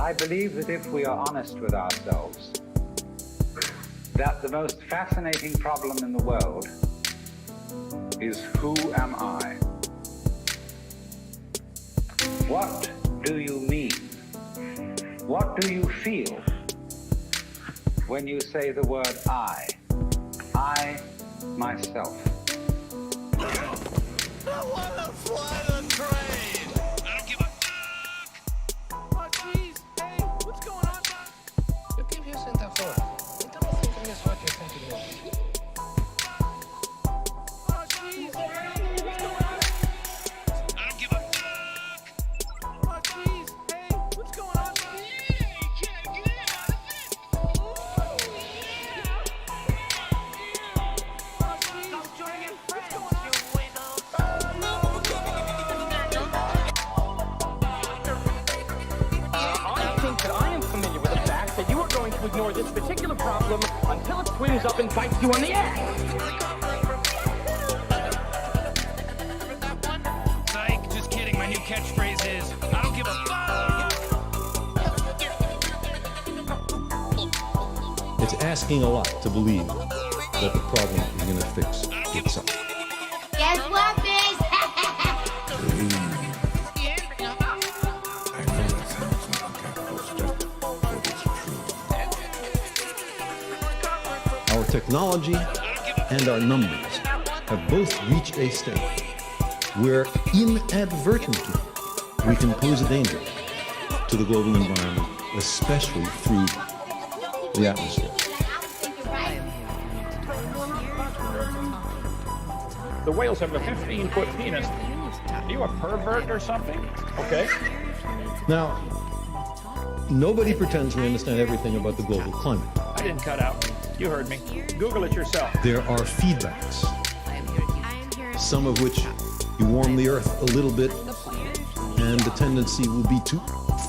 I believe that if we are honest with ourselves, that the most fascinating problem in the world is who am I? What do you mean? What do you feel when you say the word I myself? I wanna fly the train! I don't give a fuck! Oh, jeez. Hey, what's going on, bud? ¿Qué piensas en esta forma? Estamos thinking this what you're thinking this. Oh, jeez. Hey, what's going on? I don't give a fuck! Oh, jeez. Hey, what's going on, bud? Yeah, you can't get out of it! Oh, yeah! Oh, jeez. Come join your friends, you wiggles! I think that I am familiar with the fact that you are going to ignore this particular problem until it swings up and bites you on the ass. Psych, just kidding. My new catchphrase is, I don't give a fuck! It's asking a lot to believe that the problem is going to fix itself. Guess what, bitch? Our technology and our numbers have both reached a state where inadvertently we can pose a danger to the global environment, especially through the atmosphere. The whales have a 15-foot penis. Are you a pervert or something? Okay. Now, nobody pretends we understand everything about the global climate. I didn't cut out. You heard me. Google it yourself. There are feedbacks, some of which you warm the Earth a little bit, and the tendency will be to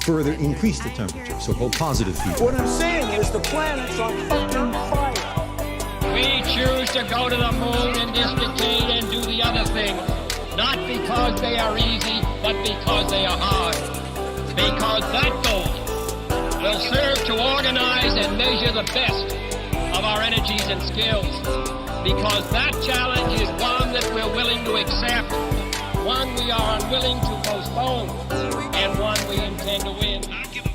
further increase the temperature, so-called positive feedback. What I'm saying is the planet's on fucking fire. We choose to go to the moon in this decade and do the other things, not because they are easy, but because they are hard. Because that goal will serve to organize and measure the best of our energies and skills. Because that challenge is one that we're willing to accept, one we are unwilling to postpone, and one we intend to win. I don't give a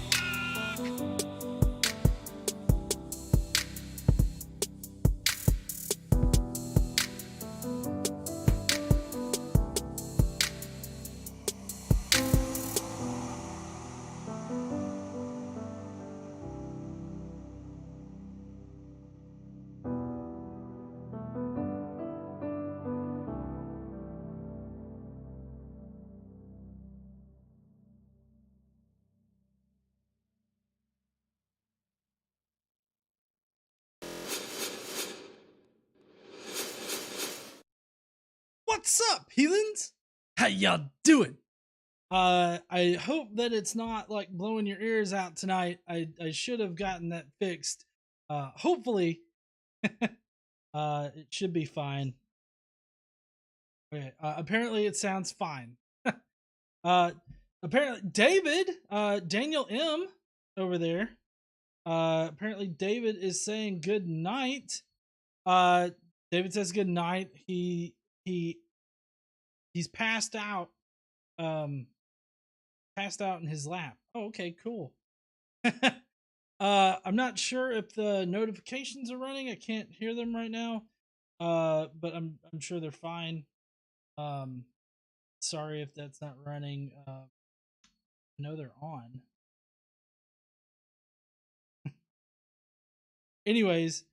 What's up, heathens? How y'all doing? I hope that it's not like blowing your ears out tonight. I should have gotten that fixed. Hopefully, it should be fine. Okay, apparently it sounds fine. Apparently David, Daniel M over there. Apparently David is saying good night. David says good night. He's passed out. Passed out in his lap. Oh, okay, cool. I'm not sure if the notifications are running. I can't hear them right now. But I'm sure they're fine. Sorry if that's not running. I know they're on. Anyways,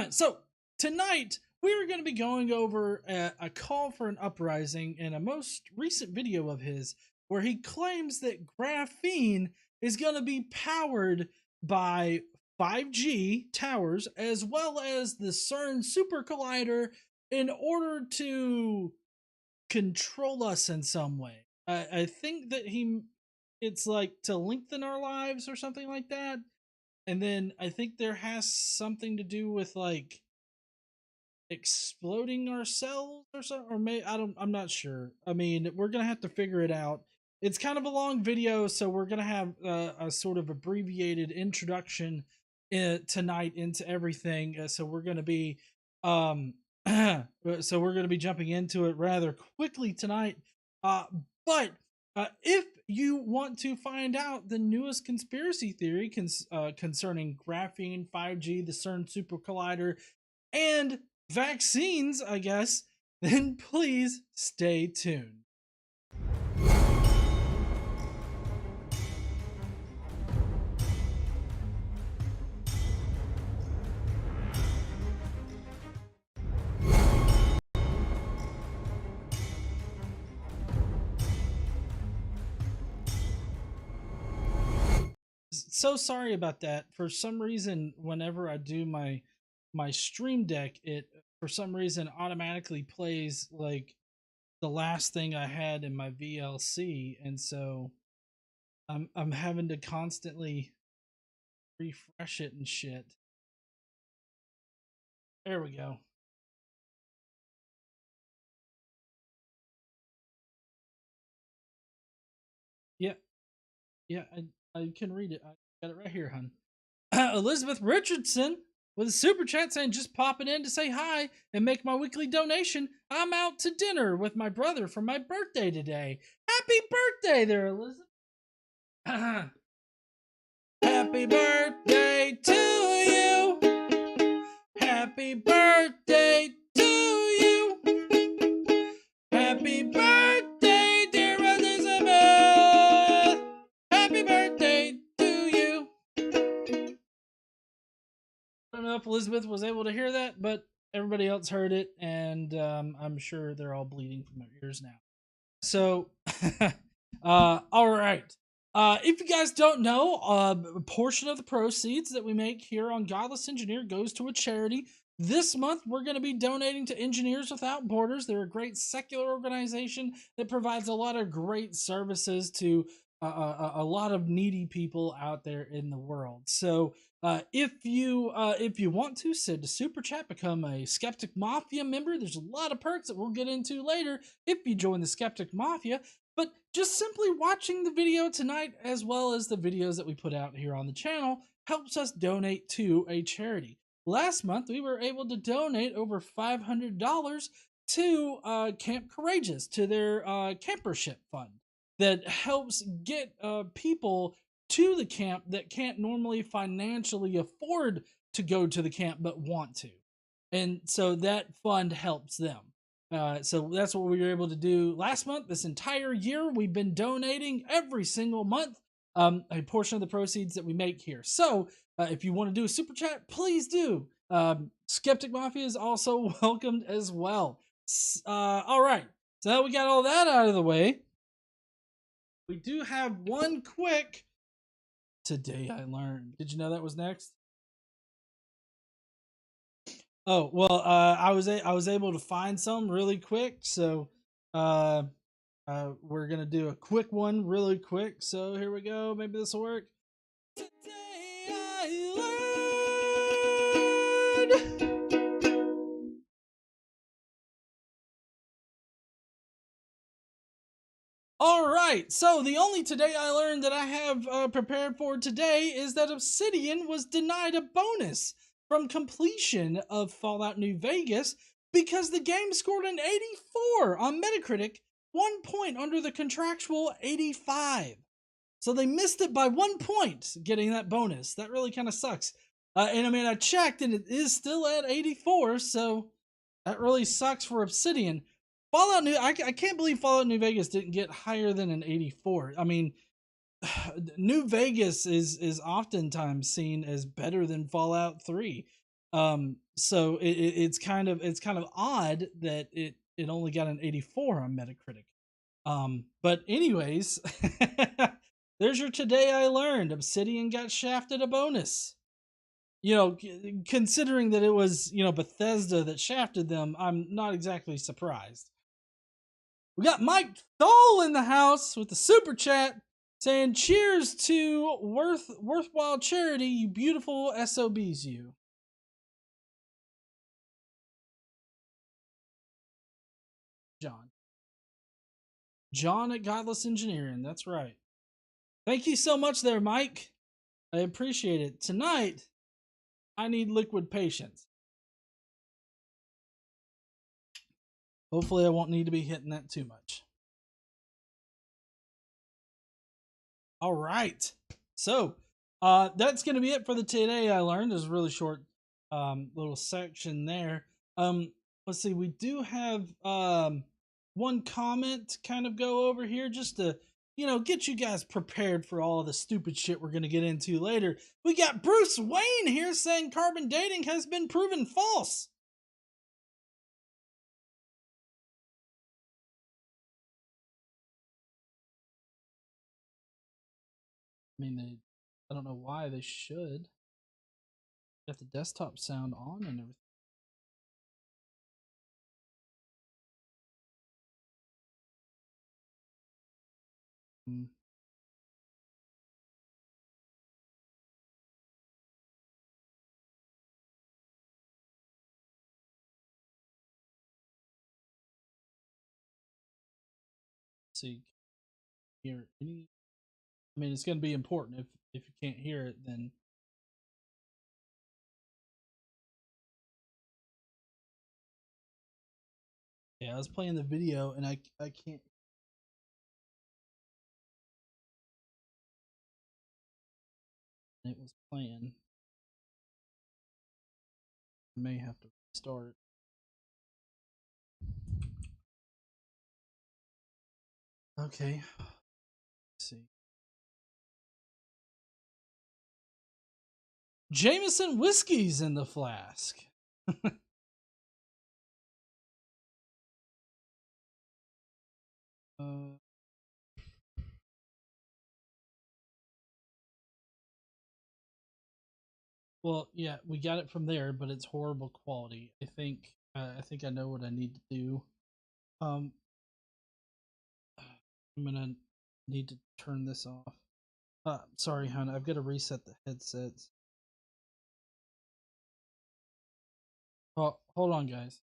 so tonight we are going to be going over a call for an uprising in a most recent video of his where he claims that Graphene is going to be powered by 5G towers as well as the CERN super collider in order to control us in some way. I think that it's like to lengthen our lives or something like that. And then I think there has something to do with like exploding our cells or something, or I'm not sure. I mean, we're gonna have to figure it out. it's kind of a long video, so we're gonna have a sort of abbreviated introduction tonight into everything. So we're gonna be jumping into it rather quickly tonight. But if you want to find out the newest conspiracy theory concerning graphene, 5G, the CERN super collider, and vaccines, I guess, then please stay tuned. So sorry about that. For some reason, whenever I do my stream deck, it for some reason automatically plays like the last thing I had in my VLC, and so I'm having to constantly refresh it and shit. There we go. Yeah, yeah, I can read it. I got it right here, hun. Elizabeth Richardson with a super chat saying, just popping in to say hi and make my weekly donation. I'm out to dinner with my brother for my birthday today. Happy birthday there, Elizabeth. Happy birthday to you. Happy birthday to you. Happy birthday, dear Elizabeth. Happy birthday to you. I don't know if Elizabeth was able to hear that, but everybody else heard it, and I'm sure they're all bleeding from their ears now. So, all right. If you guys don't know, a portion of the proceeds that we make here on Godless Engineer goes to a charity. This month, we're going to be donating to Engineers Without Borders. They're a great secular organization that provides a lot of great services to a lot of needy people out there in the world. So, if you want to send a super chat, become a Skeptic Mafia member. There's a lot of perks that we'll get into later if you join the Skeptic Mafia. But just simply watching the video tonight, as well as the videos that we put out here on the channel, helps us donate to a charity. Last month, we were able to donate over $500 to Camp Courageous, to their campership fund that helps get people to the camp that can't normally financially afford to go to the camp but want to. And so that fund helps them. So that's what we were able to do last month. This entire year, we've been donating every single month a portion of the proceeds that we make here. So if you want to do a super chat, please do. Skeptic Mafia is also welcomed as well. All right. So now we got all that out of the way. We do have one quick Today I Learned. Did you know that was next? Oh, well, I was able to find some really quick, so we're gonna do a quick one really quick. So here we go. Maybe this will work. Today I learned. All right, so the only Today I Learned that I have prepared for today is that Obsidian was denied a bonus from completion of Fallout New Vegas because the game scored an 84 on Metacritic, 1 point under the contractual 85. So they missed it by 1 point getting that bonus. That really kind of sucks. And I mean, I checked and it is still at 84, so that really sucks for Obsidian. Fallout New, I can't believe Fallout New Vegas didn't get higher than an 84. I mean, New Vegas is oftentimes seen as better than Fallout 3. So it's kind of odd that it only got an 84 on Metacritic. But anyways, there's your Today I Learned. Obsidian got shafted a bonus. You know, considering that it was, Bethesda that shafted them, I'm not exactly surprised. We got Mike Stoll in the house with the super chat saying, cheers to worthwhile charity, you beautiful SOBs, you. John. John at Godless Engineering. That's right. Thank you so much there, Mike. I appreciate it. Tonight, I need liquid patience. Hopefully, I won't need to be hitting that too much. All right. So, that's going to be it for the Today I Learned. There's a really short little section there. Let's see. We do have one comment to kind of go over here just to, get you guys prepared for all the stupid shit we're going to get into later. We got Bruce Wayne here saying carbon dating has been proven false. I mean, I don't know why they should. Got the desktop sound on and everything. See, hear any? I mean, it's going to be important. If you can't hear it, then yeah, I was playing the video and I can't. It was playing. I may have to restart. Okay. Let's see. Jameson whiskey's in the flask. Well, yeah, we got it from there, but it's horrible quality. I think I know what I need to do. I'm gonna need to turn this off. Sorry, hon. I've got to reset the headsets. Oh, hold on, guys.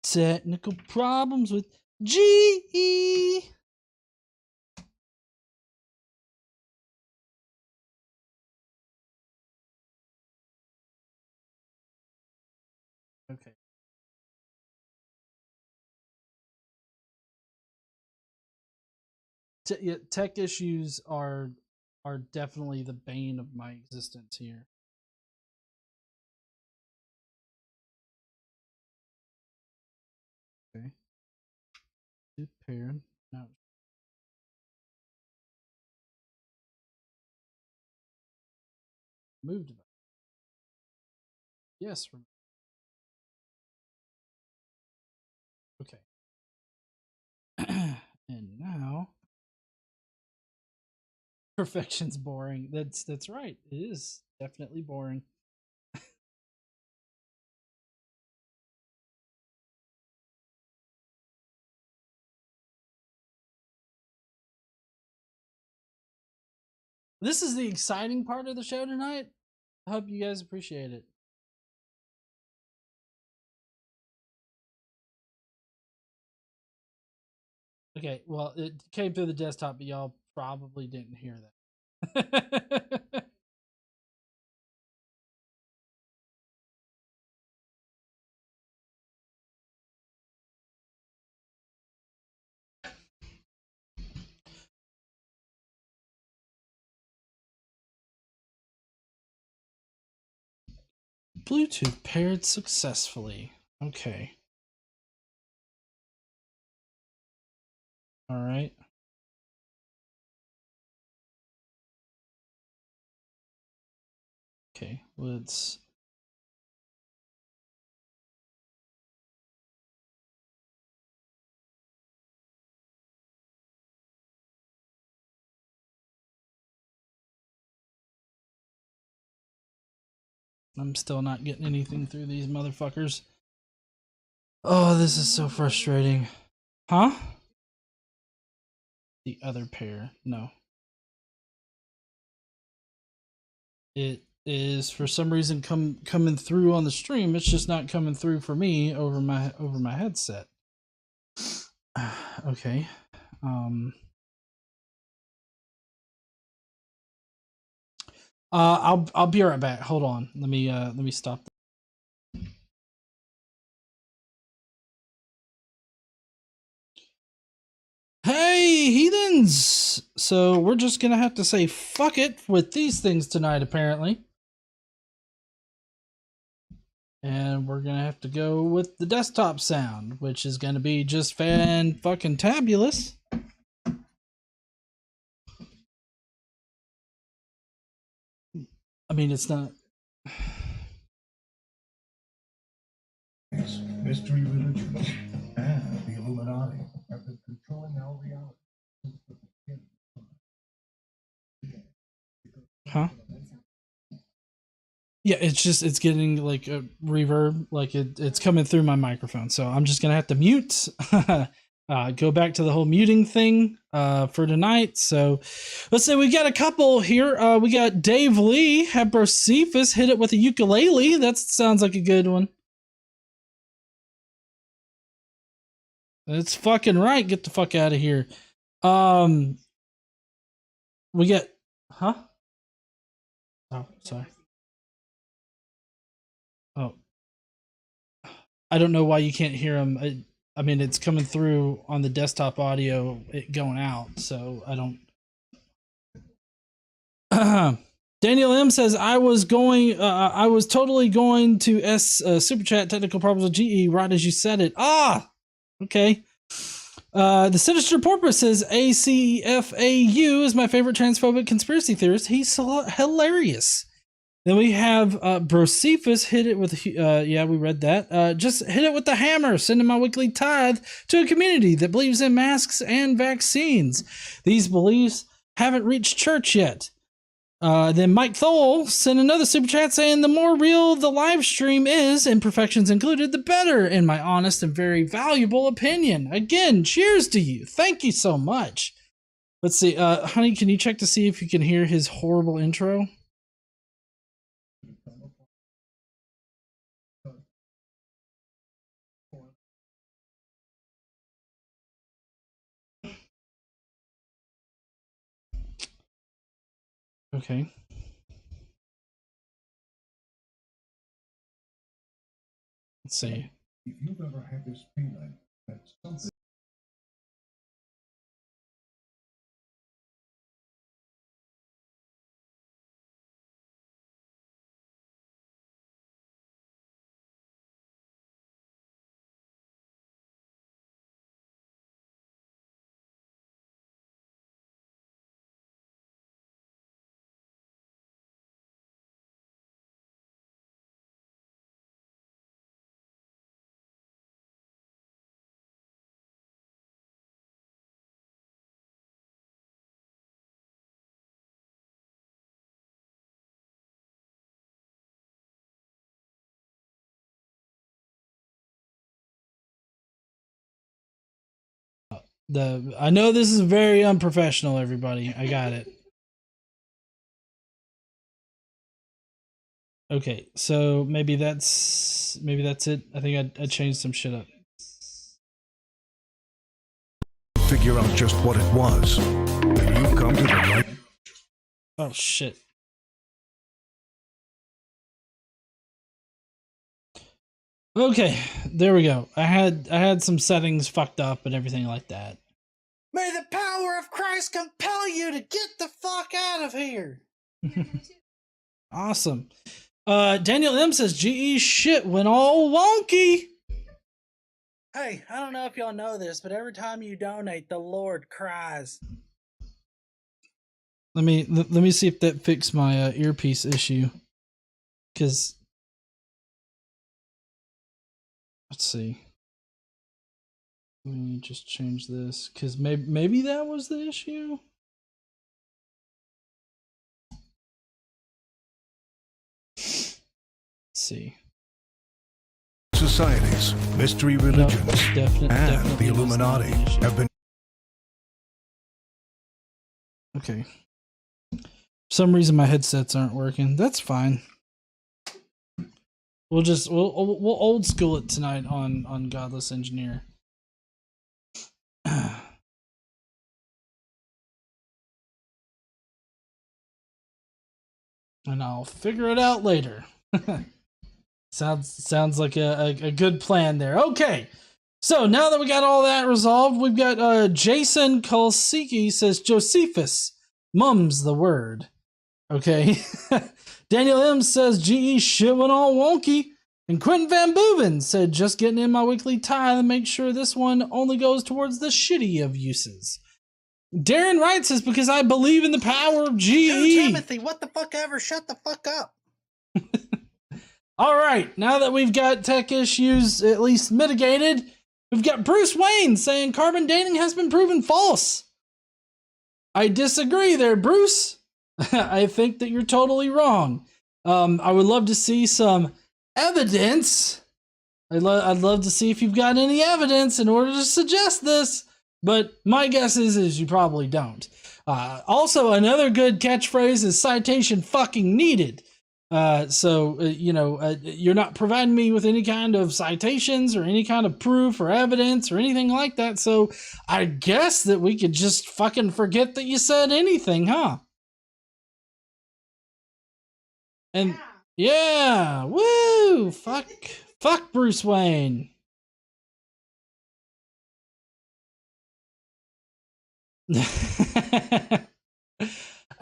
Technical problems with GE. Okay. Yeah, tech issues are definitely the bane of my existence here. Okay. Paired. No. Move device. Yes. Okay. And now perfection's boring. That's right. It is definitely boring. This is the exciting part of the show tonight. I hope you guys appreciate it. Okay, well, it came through the desktop, but y'all probably didn't hear that. Bluetooth paired successfully. Okay. All right. Okay, let's. I'm still not getting anything through these motherfuckers. Oh, this is so frustrating. Huh? the other pair. No. It is for some reason coming through on the stream. It's just not coming through for me over my headset. Okay. I'll be right back. Hold on. Let me stop. Hey, heathens! So we're just gonna have to say fuck it with these things tonight, apparently. And we're gonna have to go with the desktop sound, which is gonna be just fan-fucking-tabulous. I mean, it's not... Mystery religions and the Illuminati have been controlling our reality. Huh? Yeah, it's getting like a reverb, like it's coming through my microphone. So I'm just gonna have to mute. Go back to the whole muting thing for tonight. So let's say we got a couple here. We got Dave Lee, have Brocephus hit it with a ukulele. That sounds like a good one. That's fucking right. Get the fuck out of here. We get, huh? Oh, sorry. Oh, I don't know why you can't hear him. I mean, it's coming through on the desktop audio, it going out. So I don't. Daniel M says I was totally going to super chat technical problems with GE right as you said it. Ah, okay. The Sinister Porpoise says ACFAU is my favorite transphobic conspiracy theorist. He's hilarious. Then we have Brocephus hit it with, yeah, we read that. Just hit it with the hammer, sending my weekly tithe to a community that believes in masks and vaccines. These beliefs haven't reached church yet. Then Mike Thole sent another super chat saying the more real the live stream is, imperfections included, the better, in my honest and very valuable opinion. Again, cheers to you. Thank you so much. Let's see, honey, can you check to see if you can hear his horrible intro? Okay. Let's see. If you've ever had this feeling that something I know this is very unprofessional, everybody. I got it. Okay, so maybe that's it. I think I changed some shit up. figure out just what it was, then you've come to the right. Oh shit. Okay, there we go. I had some settings fucked up and everything like that. May the power of Christ compel you to get the fuck out of here. Awesome. Daniel M says GE shit went all wonky. Hey, I don't know if y'all know this, but every time you donate, the Lord cries. Let me see if that fixed my earpiece issue. Cause let's see. Let me just change this, cause maybe that was the issue. Let's see. Societies, mystery religions, No, and the Illuminati have been Okay. For some reason my headsets aren't working. That's fine. We'll old school it tonight on Godless Engineer. And I'll figure it out later. Sounds like a good plan there. Okay. So now that we got all that resolved, we've got Jason Kolsiki says Josephus, mum's the word. Okay. Daniel M says GE shit went all wonky. And Quentin Van Boeven said just getting in my weekly tithe and make sure this one only goes towards the shitty of uses. Darren Wright says because I believe in the power of GE. Dude, Timothy, what the fuck ever? Shut the fuck up. All right, now that we've got tech issues at least mitigated, we've got Bruce Wayne saying carbon dating has been proven false. I disagree there, Bruce. I think that you're totally wrong. I would love to see some evidence. I'd love to see if you've got any evidence in order to suggest this, but my guess is you probably don't. Also, another good catchphrase is citation fucking needed. You're not providing me with any kind of citations or any kind of proof or evidence or anything like that, so I guess that we could just fucking forget that you said anything, huh? And yeah, woo, fuck Bruce Wayne.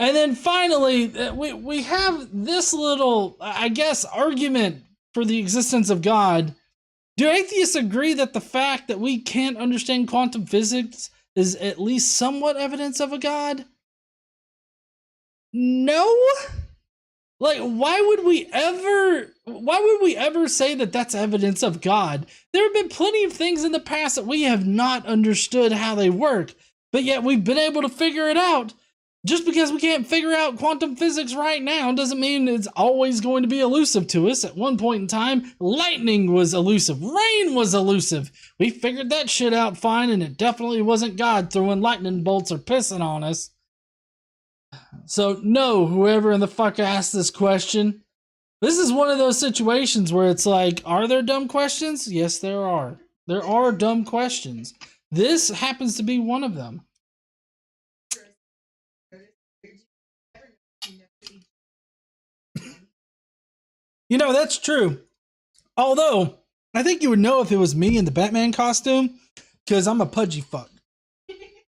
And then finally, we have this little, I guess, argument for the existence of God. Do atheists agree that the fact that we can't understand quantum physics is at least somewhat evidence of a God? No? Like, why would we ever say that that's evidence of God? There have been plenty of things in the past that we have not understood how they work, but yet we've been able to figure it out. Just because we can't figure out quantum physics right now doesn't mean it's always going to be elusive to us. At one point in time, lightning was elusive. Rain was elusive. We figured that shit out fine, and it definitely wasn't God throwing lightning bolts or pissing on us. So, no, whoever in the fuck asked this question, this is one of those situations where it's like, are there dumb questions? Yes, there are. There are dumb questions. This happens to be one of them. You know, that's true. Although, I think you would know if it was me in the Batman costume, because I'm a pudgy fuck.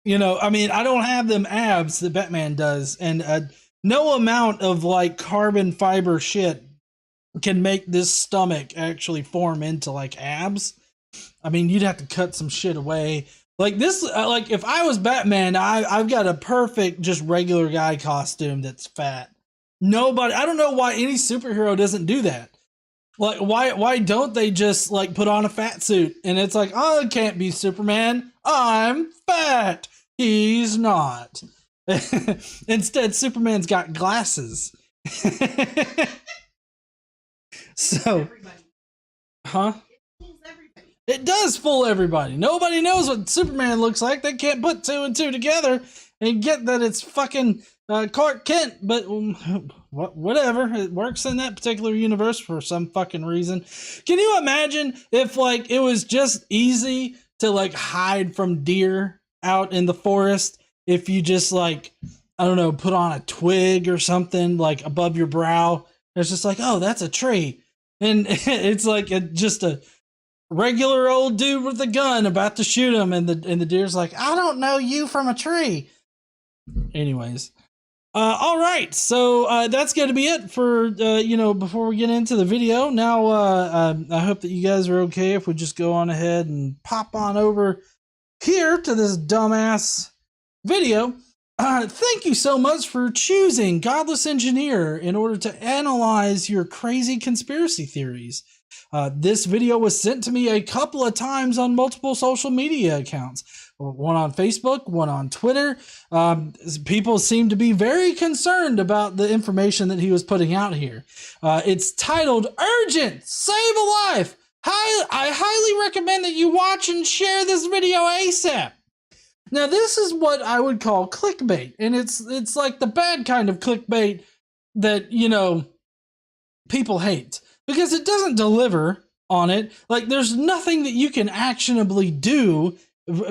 You know, I mean, I don't have them abs that Batman does, and no amount of, like, carbon fiber shit can make this stomach actually form into, like, abs. I mean, you'd have to cut some shit away. Like, this, like, if I was Batman, I've got a perfect, just regular guy costume that's fat. Nobody, I don't know why any superhero doesn't do that. Like, why don't they just, like, put on a fat suit? And it's like, oh, it can't be Superman. I'm fat. He's not. Instead, Superman's got glasses. So, huh? It does fool everybody. Nobody knows what Superman looks like. They can't put two and two together and get that it's fucking Clark Kent, but whatever. It works in that particular universe for some fucking reason. Can you imagine if, like, it was just easy to, like, hide from deer out in the forest if you just, like, I don't know, put on a twig or something, like, above your brow? It's just like, oh, that's a tree. And it's like just a regular old dude with a gun about to shoot him, and the deer's like, I don't know you from a tree. Anyways. All right, so that's going to be it for, before we get into the video. Now, I hope that you guys are okay if we just go on ahead and pop on over here to this dumbass video. Thank you so much for choosing Godless Engineer in order to analyze your crazy conspiracy theories. This video was sent to me a couple of times on multiple social media accounts. One on Facebook, one on Twitter. People seem to be very concerned about the information that he was putting out here. It's titled Urgent, Save a Life. I highly recommend that you watch and share this video ASAP. Now, this is what I would call clickbait, and it's like the bad kind of clickbait that, you know, people hate because it doesn't deliver on it. Like, there's nothing that you can actionably do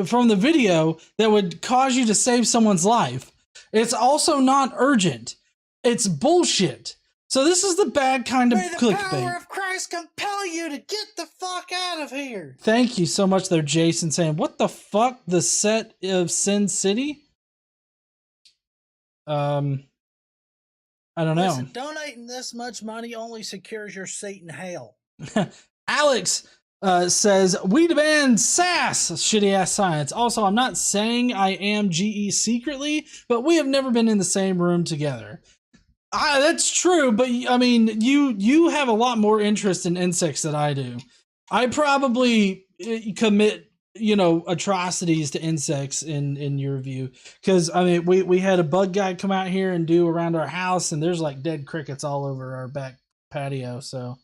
from the video that would cause you to save someone's life. It's also not urgent. It's bullshit. So this is the bad kind of clickbait. May the power of Christ compel you to get the fuck out of here. Thank you so much there, Jason, saying, what the fuck? The set of Sin City? I don't know. Listen, donating this much money only secures your seat in hell. Alex says, we demand sass, shitty ass science. Also, I'm not saying I am GE secretly, but we have never been in the same room together. That's true, but I mean, you have a lot more interest in insects than I do. I probably commit, you know, atrocities to insects in your view, because I mean, we had a bug guy come out here and do around our house, and there's like dead crickets all over our back patio. So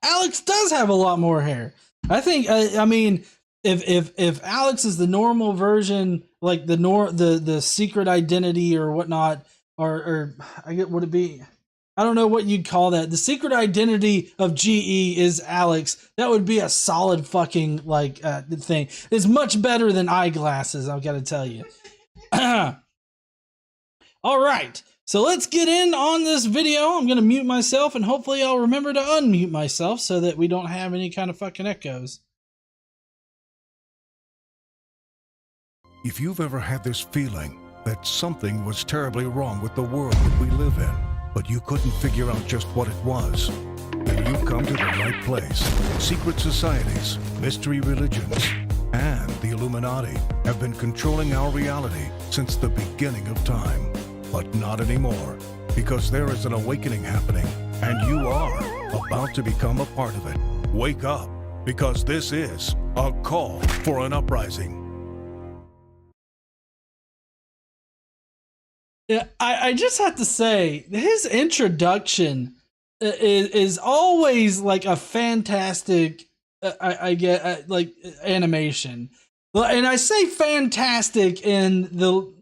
Alex does have a lot more hair. I think. I mean, if Alex is the normal version, like the secret identity or whatnot, or I get, would it be? I don't know what you'd call that. The secret identity of GE is Alex. That would be a solid fucking like thing. It's much better than eyeglasses, I've got to tell you. All right. So let's get in on this video. I'm going to mute myself, and hopefully I'll remember to unmute myself so that we don't have any kind of fucking echoes. If you've ever had this feeling that something was terribly wrong with the world that we live in, but you couldn't figure out just what it was, then you've come to the right place. Secret societies, mystery religions, and the Illuminati have been controlling our reality since the beginning of time. But not anymore, because there is an awakening happening, and you are about to become a part of it. Wake up, because this is a call for an uprising. Yeah, I just have to say, his introduction is always like a fantastic, I get like animation, and I say fantastic in the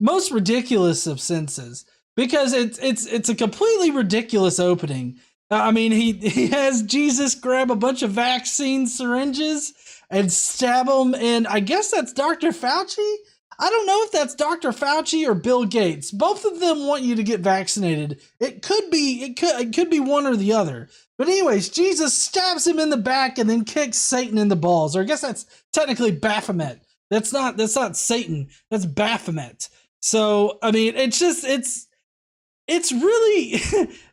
most ridiculous of senses because it's a completely ridiculous opening. I mean, he has Jesus grab a bunch of vaccine syringes and stab them, and I guess that's Dr. Fauci. I don't know if that's Dr. Fauci or Bill Gates. Both of them want you to get vaccinated. It could be one or the other. But anyways, Jesus stabs him in the back and then kicks Satan in the balls. Or I guess that's technically Baphomet. That's not Satan. That's Baphomet. So, I mean, it's really,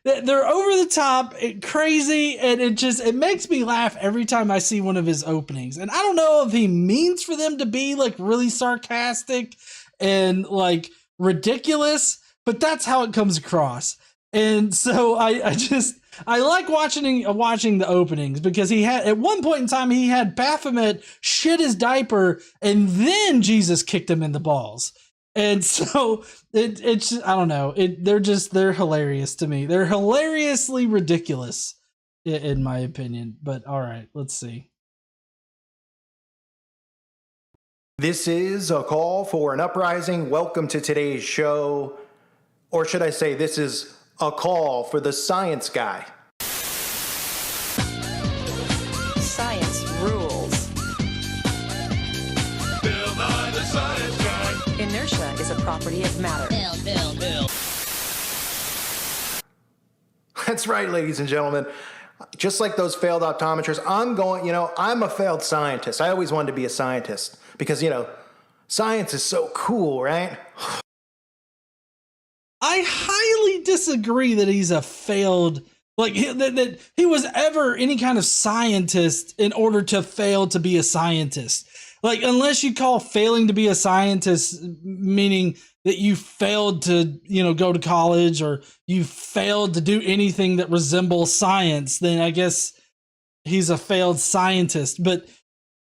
they're over the top, crazy, and it makes me laugh every time I see one of his openings. And I don't know if he means for them to be like really sarcastic and like ridiculous, but that's how it comes across. And so I like watching the openings because he had, at one point in time, he had Baphomet shit his diaper and then Jesus kicked him in the balls. And so it's I don't know. They're hilarious to me. They're hilariously ridiculous in my opinion. But all right, let's see. This is a call for an uprising. Welcome to today's show. Or should I say, this is a call for the science guy. Science rules. Bill Nye, the science guy. Inertia is a property of matter. Bill. That's right, ladies and gentlemen. Just like those failed optometrists, I'm a failed scientist. I always wanted to be a scientist because, science is so cool, right? I highly disagree that he's a failed, like that he was ever any kind of scientist in order to fail to be a scientist. Like, unless you call failing to be a scientist meaning that you failed to, go to college or you failed to do anything that resembles science, then I guess he's a failed scientist. But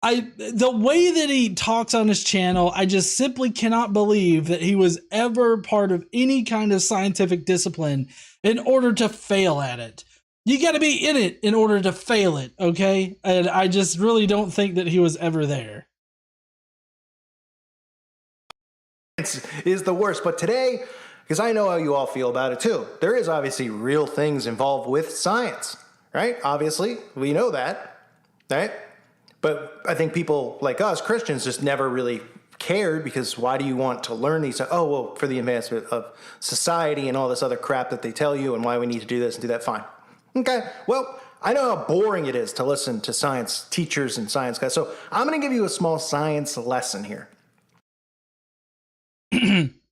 the way that he talks on his channel, I just simply cannot believe that he was ever part of any kind of scientific discipline in order to fail at it. You got to be in it in order to fail it, okay? And I just really don't think that he was ever there. Is the worst. But today, because I know how you all feel about it too, there is obviously real things involved with science, right? Obviously, we know that, right? But I think people like us, Christians, just never really cared, because why do you want to learn these? Oh, well, for the advancement of society and all this other crap that they tell you, and why we need to do this and do that. Fine. Okay, well, I know how boring it is to listen to science teachers and science guys, so I'm going to give you a small science lesson here.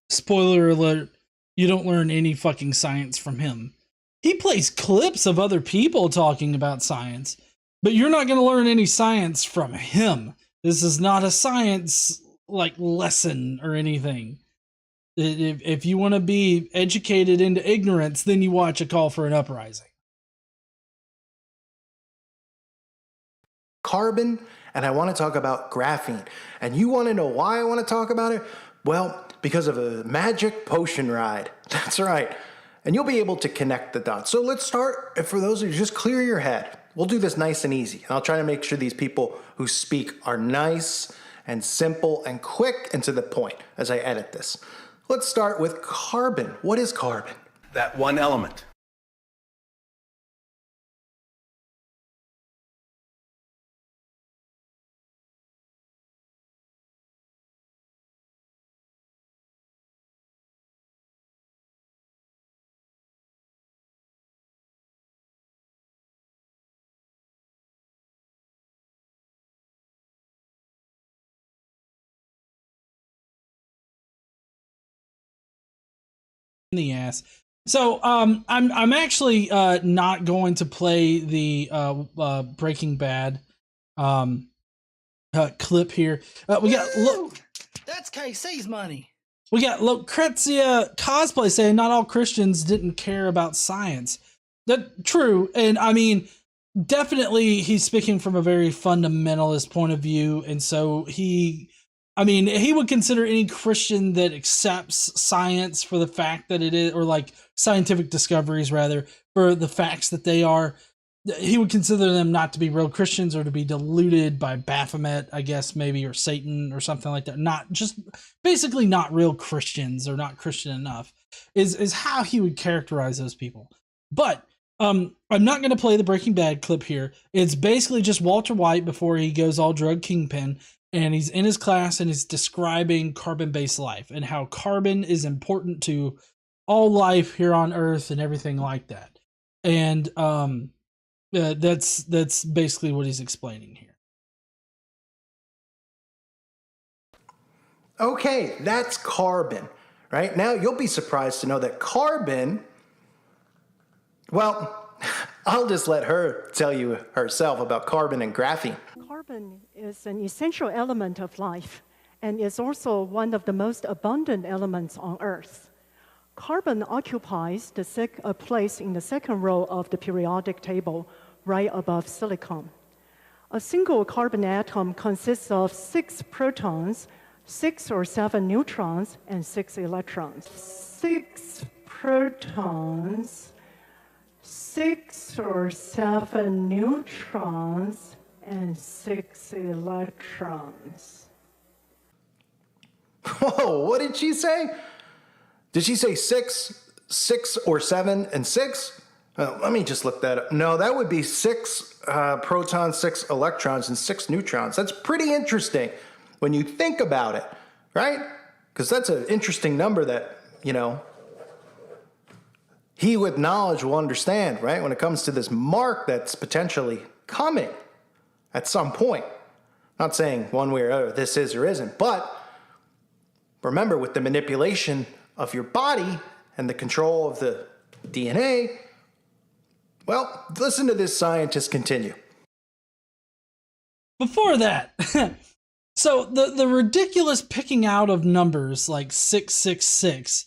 Spoiler alert, you don't learn any fucking science from him. He plays clips of other people talking about science, but you're not going to learn any science from him. This is not a science like lesson or anything. If you want to be educated into ignorance, then you watch A Call for an Uprising. Carbon, and I want to talk about graphene. And you want to know why I want to talk about it? Well, because of a magic potion ride. That's right. And you'll be able to connect the dots. So let's start, for those of you, just clear your head. We'll do this nice and easy. And I'll try to make sure these people who speak are nice and simple and quick and to the point as I edit this. Let's start with carbon. What is carbon? That one element. The ass. So I'm actually not going to play the Breaking Bad clip here. We got look, that's KC's money. We got Lucrezia Cosplay saying not all Christians didn't care about science. That true, and I mean definitely he's speaking from a very fundamentalist point of view, and so he would consider any Christian that accepts science for the fact that it is, or like scientific discoveries rather, for the facts that they are, he would consider them not to be real Christians or to be deluded by Baphomet, I guess, maybe, or Satan or something like that. Not just, basically not real Christians or not Christian enough is how he would characterize those people. But I'm not going to play the Breaking Bad clip here. It's basically just Walter White before he goes all drug kingpin. And he's in his class and he's describing carbon-based life and how carbon is important to all life here on Earth and everything like that. And that's basically what he's explaining here. Okay, that's carbon, right? Now, you'll be surprised to know that carbon, well, I'll just let her tell you herself about carbon and graphene. Carbon is an essential element of life and is also one of the most abundant elements on Earth. Carbon occupies a place in the second row of the periodic table, right above silicon. A single carbon atom consists of 6 protons, 6 or 7 neutrons, and 6 electrons. 6 protons, 6 or 7 neutrons, and 6 electrons. Whoa, what did she say? Did she say 6 or 7 and 6? Let me just look that up. No, that would be 6 protons, 6 electrons, and 6 neutrons. That's pretty interesting when you think about it, right? Because that's an interesting number that, he with knowledge will understand, right? When it comes to this mark that's potentially coming at some point. Not saying one way or other this is or isn't, but remember, with the manipulation of your body and the control of the DNA, well, listen to this scientist continue. Before that, so the ridiculous picking out of numbers like 666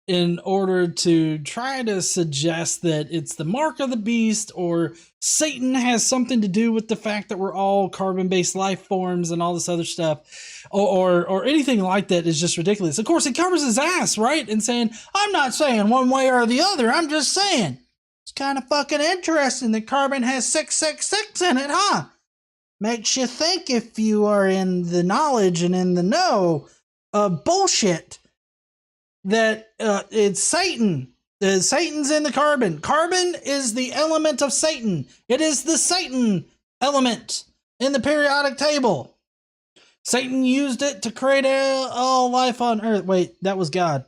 in order to try to suggest that it's the mark of the beast or Satan has something to do with the fact that we're all carbon-based life forms and all this other stuff or anything like that is just ridiculous. Of course, he covers his ass, right? And saying, I'm not saying one way or the other. I'm just saying. It's kind of fucking interesting that carbon has 666 in it, huh? Makes you think if you are in the knowledge and in the know of bullshit that it's Satan. Satan's in the carbon. Carbon is the element of Satan. It is the Satan element in the periodic table. Satan used it to create all life on earth. Wait, that was God.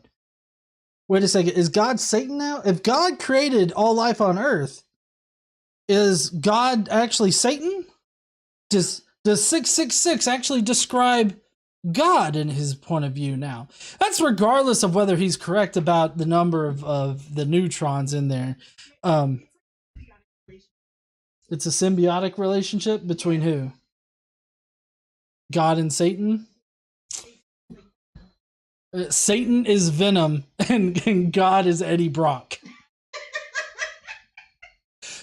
Wait a second. Is God Satan now? If God created all life on earth, is God actually Satan? Does 666 actually describe God in his point of view now? That's regardless of whether he's correct about the number of the neutrons in there. It's a symbiotic relationship between who? God and Satan? Satan is Venom and God is Eddie Brock.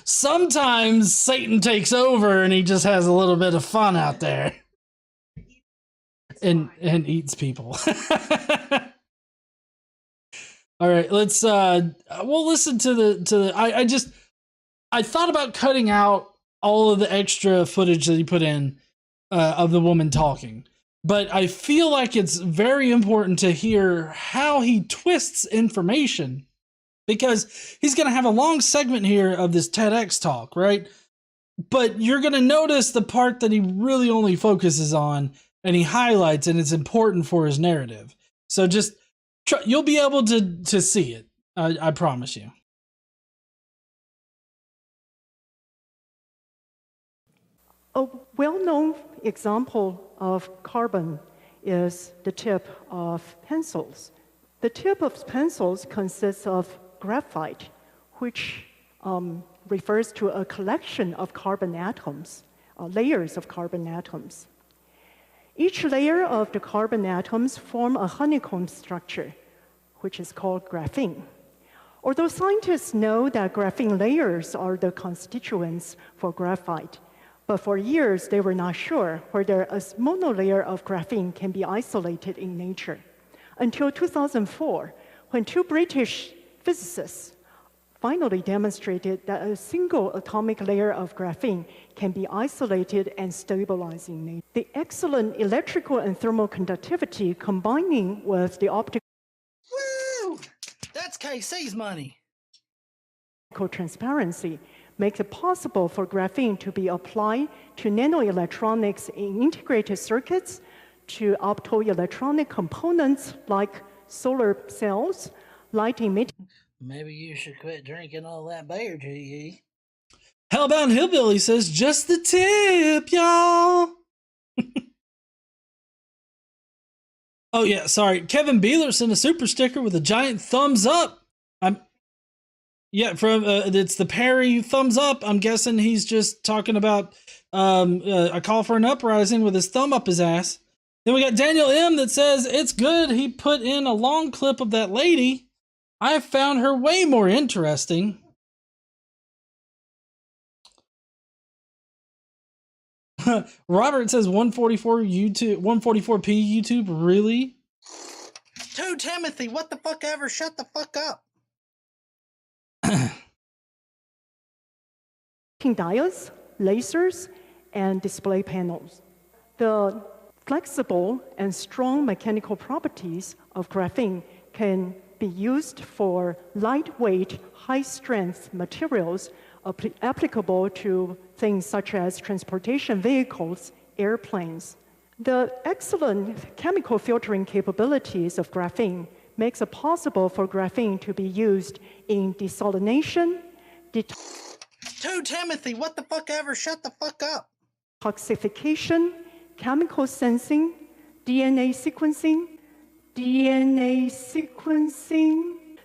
Sometimes Satan takes over and he just has a little bit of fun out there. And eats people. All right, let's we'll listen to the I thought about cutting out all of the extra footage that he put in of the woman talking, but I feel like it's very important to hear how he twists information, because he's going to have a long segment here of this TEDx talk, right? But you're going to notice the part that he really only focuses on and he highlights, and it's important for his narrative. So just you'll be able to see it. I promise you. A well-known example of carbon is the tip of pencils. The tip of pencils consists of graphite, which refers to a collection of carbon atoms, layers of carbon atoms. Each layer of the carbon atoms form a honeycomb structure, which is called graphene. Although scientists know that graphene layers are the constituents for graphite, but for years they were not sure whether a monolayer of graphene can be isolated in nature. Until 2004, when two British physicists finally demonstrated that a single atomic layer of graphene can be isolated and stabilized in nature. The excellent electrical and thermal conductivity combining with the optical That's KC's money. Transparency makes it possible for graphene to be applied to nanoelectronics in integrated circuits, to optoelectronic components like solar cells, light emitting. Maybe you should quit drinking all that beer, GE. Hellbound Hillbilly says, just the tip, y'all. Oh, yeah, sorry. Kevin Beeler sent a super sticker with a giant thumbs up. It's the Perry thumbs up. I'm guessing he's just talking about a call for an uprising with his thumb up his ass. Then we got Daniel M that says, it's good he put in a long clip of that lady. I found her way more interesting. Robert says 144p YouTube, really? To Timothy, what the fuck ever? Shut the fuck up. Diodes, lasers, and display panels. The flexible and strong mechanical properties of graphene can be used for lightweight, high-strength materials applicable to things such as transportation vehicles, airplanes. The excellent chemical filtering capabilities of graphene makes it possible for graphene to be used in desalination, To Timothy, what the fuck ever? Shut the fuck up. detoxification, chemical sensing, DNA sequencing.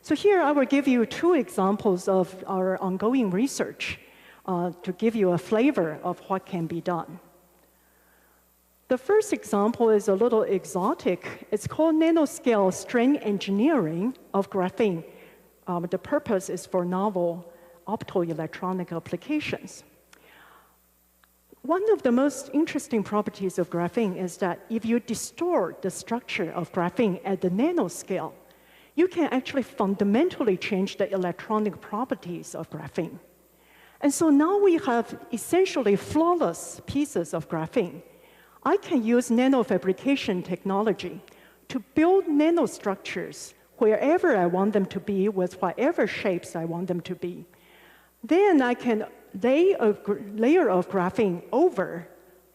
So here I will give you two examples of our ongoing research to give you a flavor of what can be done. The first example is a little exotic. It's called nanoscale strain engineering of graphene. The purpose is for novel optoelectronic applications. One of the most interesting properties of graphene is that if you distort the structure of graphene at the nanoscale, you can actually fundamentally change the electronic properties of graphene. And so now we have essentially flawless pieces of graphene. I can use nanofabrication technology to build nanostructures wherever I want them to be with whatever shapes I want them to be. Then I can lay a layer of graphene over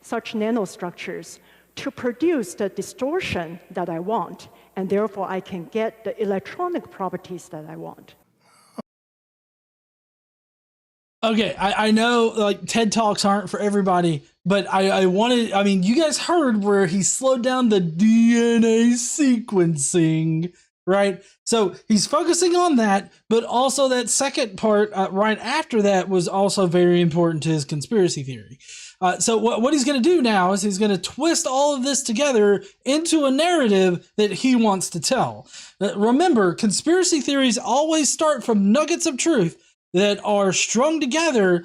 such nanostructures to produce the distortion that I want, and therefore I can get the electronic properties that I want. Okay, I know like TED Talks aren't for everybody, but I mean, you guys heard where he slowed down the DNA sequencing, right? So he's focusing on that, but also that second part right after that was also very important to his conspiracy theory. So what he's going to do now is he's going to twist all of this together into a narrative that he wants to tell. Remember, conspiracy theories always start from nuggets of truth that are strung together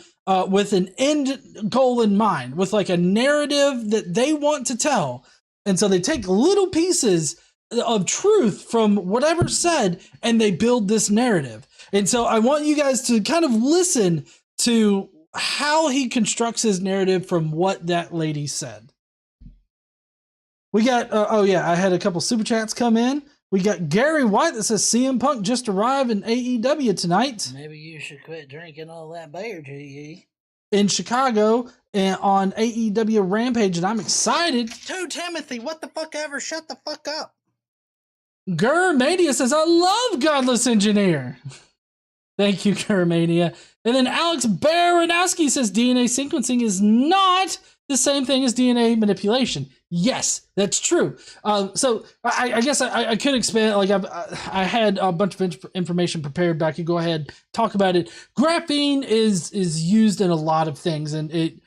with an end goal in mind, with like a narrative that they want to tell. And so they take little pieces of truth from whatever's said and they build this narrative. And so I want you guys to kind of listen to how he constructs his narrative from what that lady said. We got, oh yeah, I had a couple super chats come in. We got Gary White that says CM Punk just arrived in AEW tonight. Maybe you should quit drinking all that beer, GE. In Chicago and on AEW Rampage, and I'm excited. To Timothy, what the fuck ever? Shut the fuck up. Gurmania says, I love Godless Engineer. Thank you, Gurmania. And then Alex Baranowski says DNA sequencing is not the same thing as DNA manipulation. Yes, that's true. So I guess I could expand. Like I had a bunch of information prepared, but I could go ahead talk about it. Graphene is used in a lot of things, and it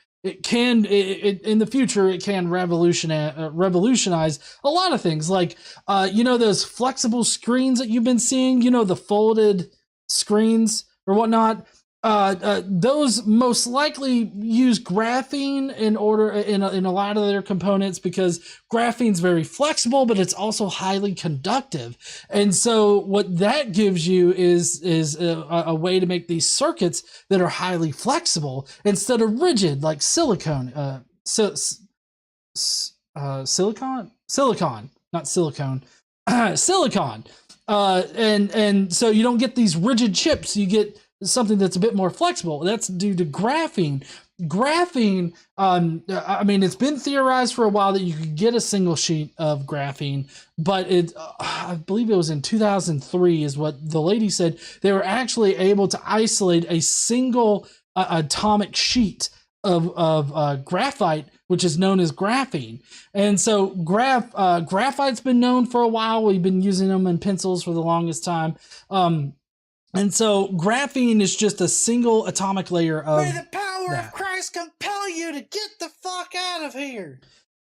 can in the future it can revolutionize a lot of things. Like those flexible screens that you've been seeing. The folded screens or whatnot. Those most likely use graphene in a lot of their components because graphene's very flexible, but it's also highly conductive. And so what that gives you is a way to make these circuits that are highly flexible instead of rigid like silicone. Silicon, not silicone, silicon. And so you don't get these rigid chips. You get something that's a bit more flexible. That's due to graphene. Graphene, I mean, it's been theorized for a while that you could get a single sheet of graphene, but I believe it was in 2003 is what the lady said. They were actually able to isolate a single atomic sheet of graphite, which is known as graphene. And so graphite's been known for a while. We've been using them in pencils for the longest time. And so graphene is just a single atomic layer of May the power that. of Christ compel you to get the fuck out of here.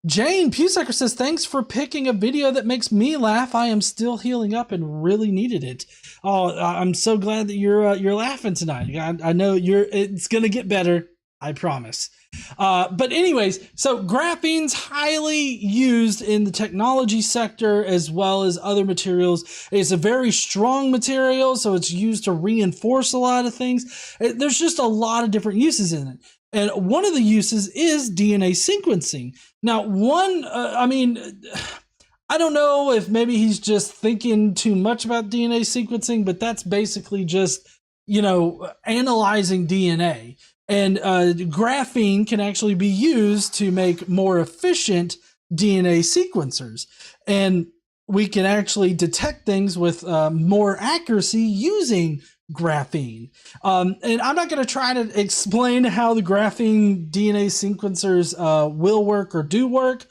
Jane Pusecker says, thanks for picking a video that makes me laugh. I am still healing up and really needed it. Oh, I'm so glad that you're laughing tonight. I know it's going to get better. I promise. But anyways, so graphene's highly used in the technology sector as well as other materials. It's a very strong material, so it's used to reinforce a lot of things. There's just a lot of different uses in it. And one of the uses is DNA sequencing. Now, I don't know if maybe he's just thinking too much about DNA sequencing, but that's basically just, analyzing DNA. And graphene can actually be used to make more efficient DNA sequencers. And we can actually detect things with more accuracy using graphene. And I'm not going to try to explain how the graphene DNA sequencers will work or do work.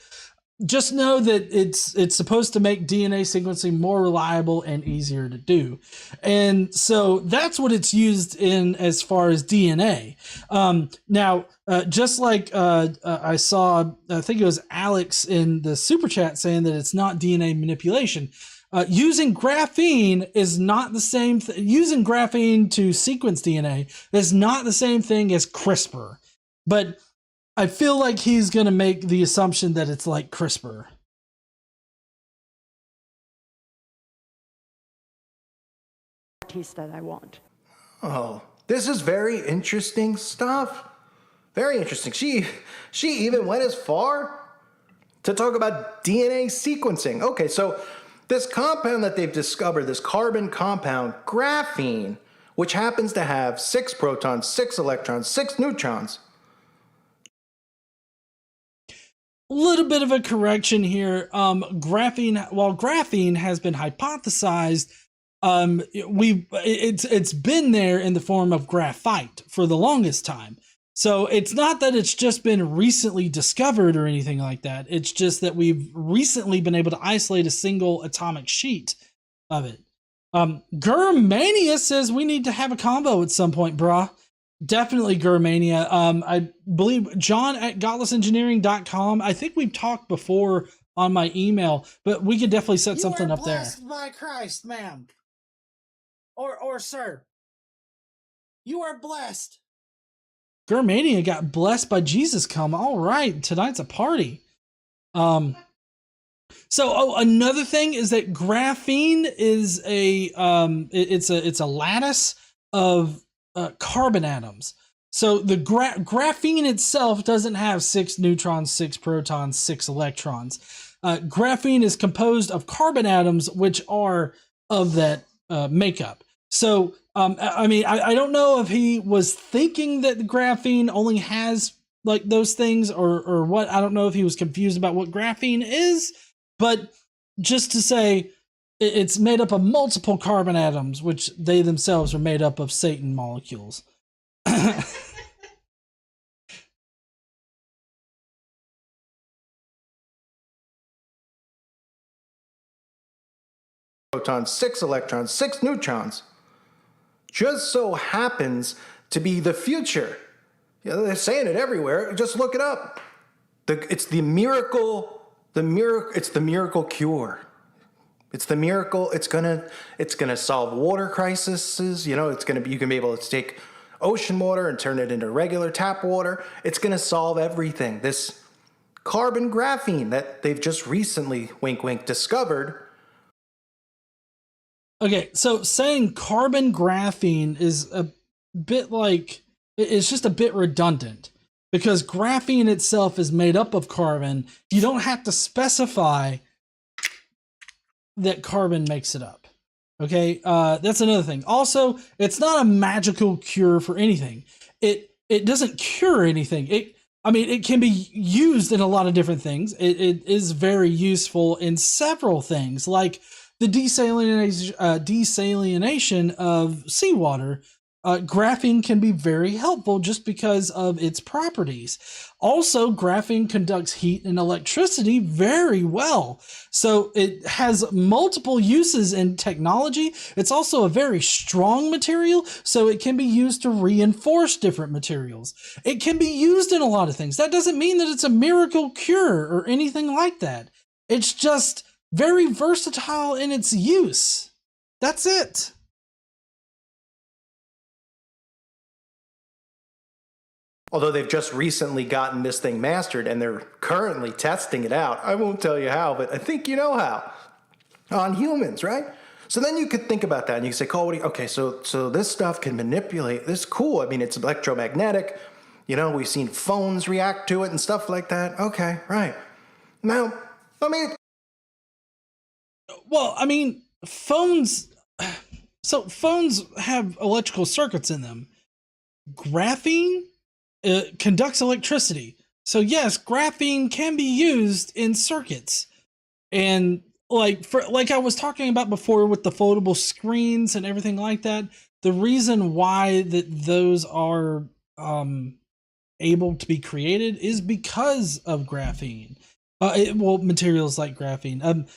Just know that it's supposed to make DNA sequencing more reliable and easier to do. And so that's what it's used in as far as DNA. Now, just like I saw, I think it was Alex in the super chat saying that it's not DNA manipulation. Using graphene is not the same using graphene to sequence DNA is not the same thing as CRISPR. But I feel like he's going to make the assumption that it's like CRISPR. properties that I want. Oh, this is very interesting stuff. Very interesting. She even went as far to talk about DNA sequencing. Okay, so this compound that they've discovered, this carbon compound, graphene, which happens to have 6 protons, 6 electrons, 6 neutrons. A little bit of a correction here. Graphene, while graphene has been hypothesized, it's been there in the form of graphite for the longest time. So it's not that it's just been recently discovered or anything like that. It's just that we've recently been able to isolate a single atomic sheet of it. Gurmania says we need to have a combo at some point, brah. Definitely Gurmania. I believe John at godlessengineering.com. I think we've talked before on my email, but we could definitely set something up there. You are blessed by Christ, ma'am. Or sir. You are blessed. Gurmania got blessed by Jesus come. All right, tonight's a party. So another thing is that graphene is it's a lattice of carbon atoms. So the graphene itself doesn't have 6 neutrons, 6 protons, 6 electrons. Graphene is composed of carbon atoms, which are of that makeup. So I mean, I don't know if he was thinking that the graphene only has like those things or what. I don't know if he was confused about what graphene is, but just to say it's made up of multiple carbon atoms, which they themselves are made up of Satan molecules. Protons, 6 electrons, 6 neutrons. Just so happens to be the future. Yeah, they're saying it everywhere. Just look it up. It's the miracle. It's the miracle cure. It's the miracle. It's gonna solve water crises. You know, you can be able to take ocean water and turn it into regular tap water. It's gonna solve everything. This carbon graphene that they've just recently, wink wink, discovered. Okay, so saying carbon graphene is a bit like, it's just a bit redundant because graphene itself is made up of carbon. You don't have to specify that carbon makes it up. Okay, that's another thing. Also, it's not a magical cure for anything. It doesn't cure anything. It can be used in a lot of different things. It is very useful in several things, like the desalination of seawater. Graphene can be very helpful just because of its properties. Also, graphene conducts heat and electricity very well. So it has multiple uses in technology. It's also a very strong material, so it can be used to reinforce different materials. It can be used in a lot of things. That doesn't mean that it's a miracle cure or anything like that. It's just very versatile in its use. That's it. Although they've just recently gotten this thing mastered and they're currently testing it out. I won't tell you how, but I think you know how. On humans, right? So then you could think about that and you say, Cole, okay, so this stuff can manipulate. This is cool. I mean, it's electromagnetic. You know, we've seen phones react to it and stuff like that. Okay, right. Now, phones have electrical circuits in them. Graphene conducts electricity. So yes, graphene can be used in circuits. And like I was talking about before with the foldable screens and everything like that, the reason why that those are able to be created is because of graphene. Materials like graphene.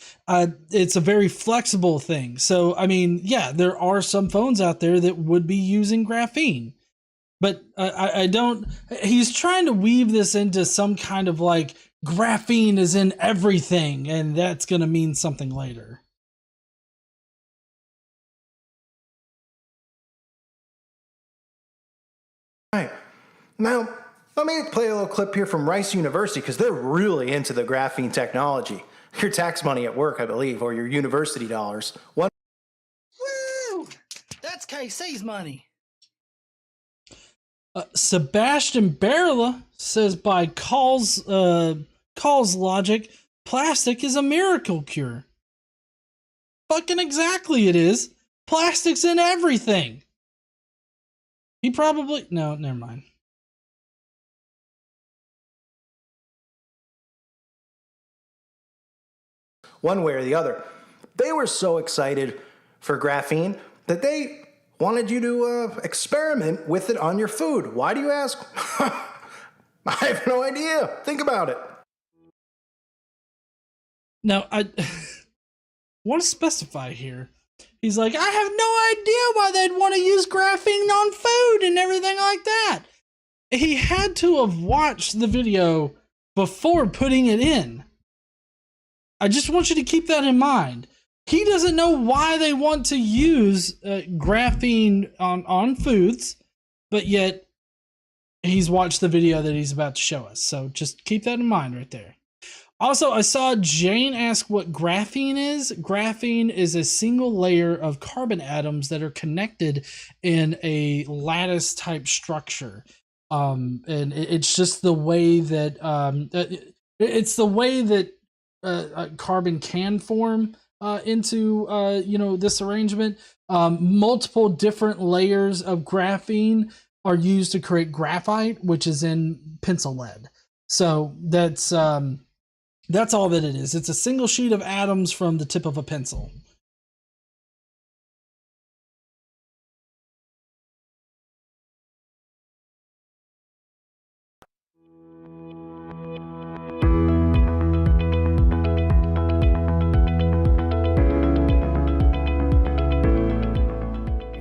It's a very flexible thing. So, I mean, yeah, there are some phones out there that would be using graphene. But I don't, he's trying to weave this into some kind of like graphene is in everything, and that's going to mean something later. Right. Now, let me play a little clip here from Rice University because they're really into the graphene technology. Your tax money at work, I believe, or your university dollars. Woo! KC's money. Sebastian Barla says by Call's logic, plastic is a miracle cure. Fucking exactly it is. Plastic's in everything. He probably... No, never mind. One way or the other. They were so excited for graphene that they wanted you to experiment with it on your food. Why do you ask? I have no idea. Think about it. Now, I want to specify here. He's like, I have no idea why they'd want to use graphene on food and everything like that. He had to have watched the video before putting it in. I just want you to keep that in mind. He doesn't know why they want to use graphene on foods, but yet he's watched the video that he's about to show us. So just keep that in mind right there. Also, I saw Jane ask what graphene is. Graphene is a single layer of carbon atoms that are connected in a lattice type structure. And it's just the way that it's the way that carbon can form into this arrangement. Multiple different layers of graphene are used to create graphite, which is in pencil lead. So that's all that it is. It's a single sheet of atoms from the tip of a pencil.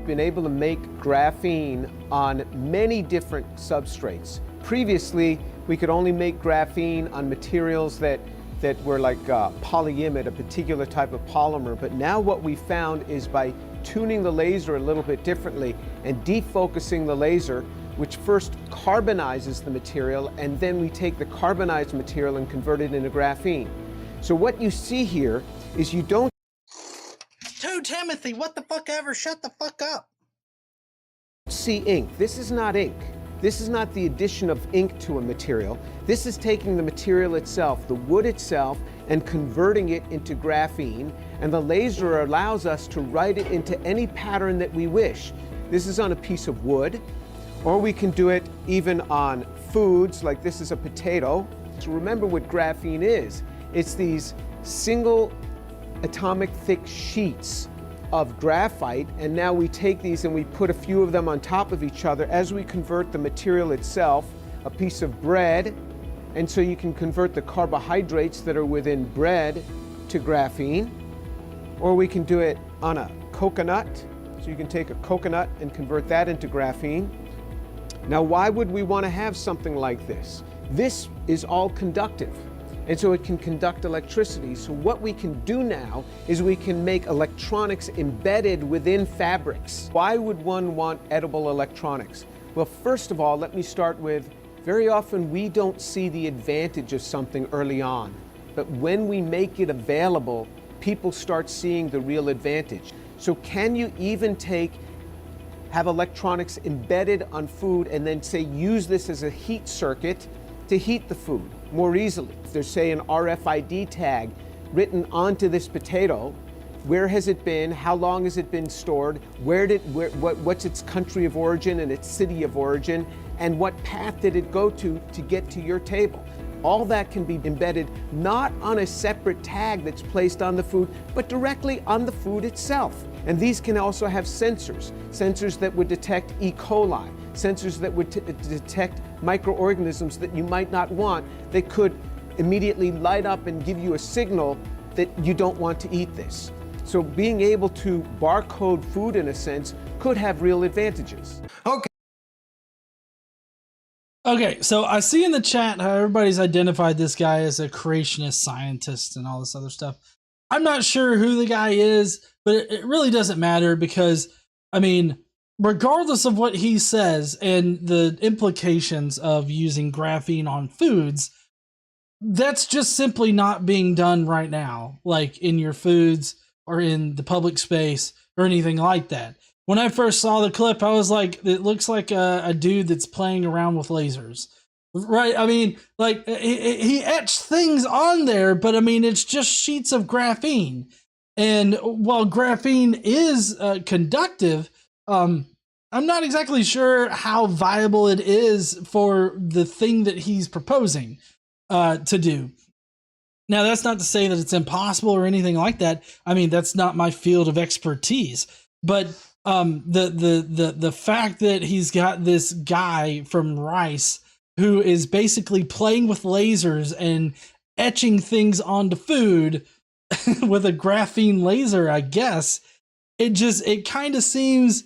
Been able to make graphene on many different substrates. Previously, we could only make graphene on materials that were like polyimide, a particular type of polymer. But now what we found is by tuning the laser a little bit differently and defocusing the laser, which first carbonizes the material, and then we take the carbonized material and convert it into graphene. So what you see here is you don't 2 Timothy, what the fuck ever, shut the fuck up. see ink. This is not ink. This is not the addition of ink to a material. This is taking the material itself, the wood itself, and converting it into graphene, and the laser allows us to write it into any pattern that we wish. This is on a piece of wood, or we can do it even on foods, like this is a potato. So remember what graphene is. It's these single atomic thick sheets of graphite, and now we take these and we put a few of them on top of each other as we convert the material itself, a piece of bread, and so you can convert the carbohydrates that are within bread to graphene, or we can do it on a coconut, so you can take a coconut and convert that into graphene. Now, why would we want to have something like this? This is all conductive, and so it can conduct electricity. So what we can do now is we can make electronics embedded within fabrics. Why would one want edible electronics? Well, first of all, let me start with, very often we don't see the advantage of something early on, but when we make it available, people start seeing the real advantage. So can you even have electronics embedded on food and then say use this as a heat circuit to heat the food more easily? If there's, say, an RFID tag written onto this potato, where has it been, how long has it been stored, what's its country of origin and its city of origin, and what path did it go to get to your table? All that can be embedded not on a separate tag that's placed on the food, but directly on the food itself. And these can also have sensors that would detect E. coli, sensors that would detect microorganisms that you might not want, that could immediately light up and give you a signal that you don't want to eat this. So being able to barcode food, in a sense, could have real advantages. Okay, so I see in the chat how everybody's identified this guy as a creationist scientist and all this other stuff. I'm not sure who the guy is, but it really doesn't matter because, I mean, regardless of what he says and the implications of using graphene on foods, that's just simply not being done right now, like in your foods or in the public space or anything like that. when I first saw the clip, I was like, it looks like a dude that's playing around with lasers. Right? I mean, like, he etched things on there, but I mean, it's just sheets of graphene. And while graphene is conductive, I'm not exactly sure how viable it is for the thing that he's proposing to do. Now, that's not to say that it's impossible or anything like that. I mean, that's not my field of expertise. But the fact that he's got this guy from Rice who is basically playing with lasers and etching things onto food with a graphene laser, I guess, it kind of seems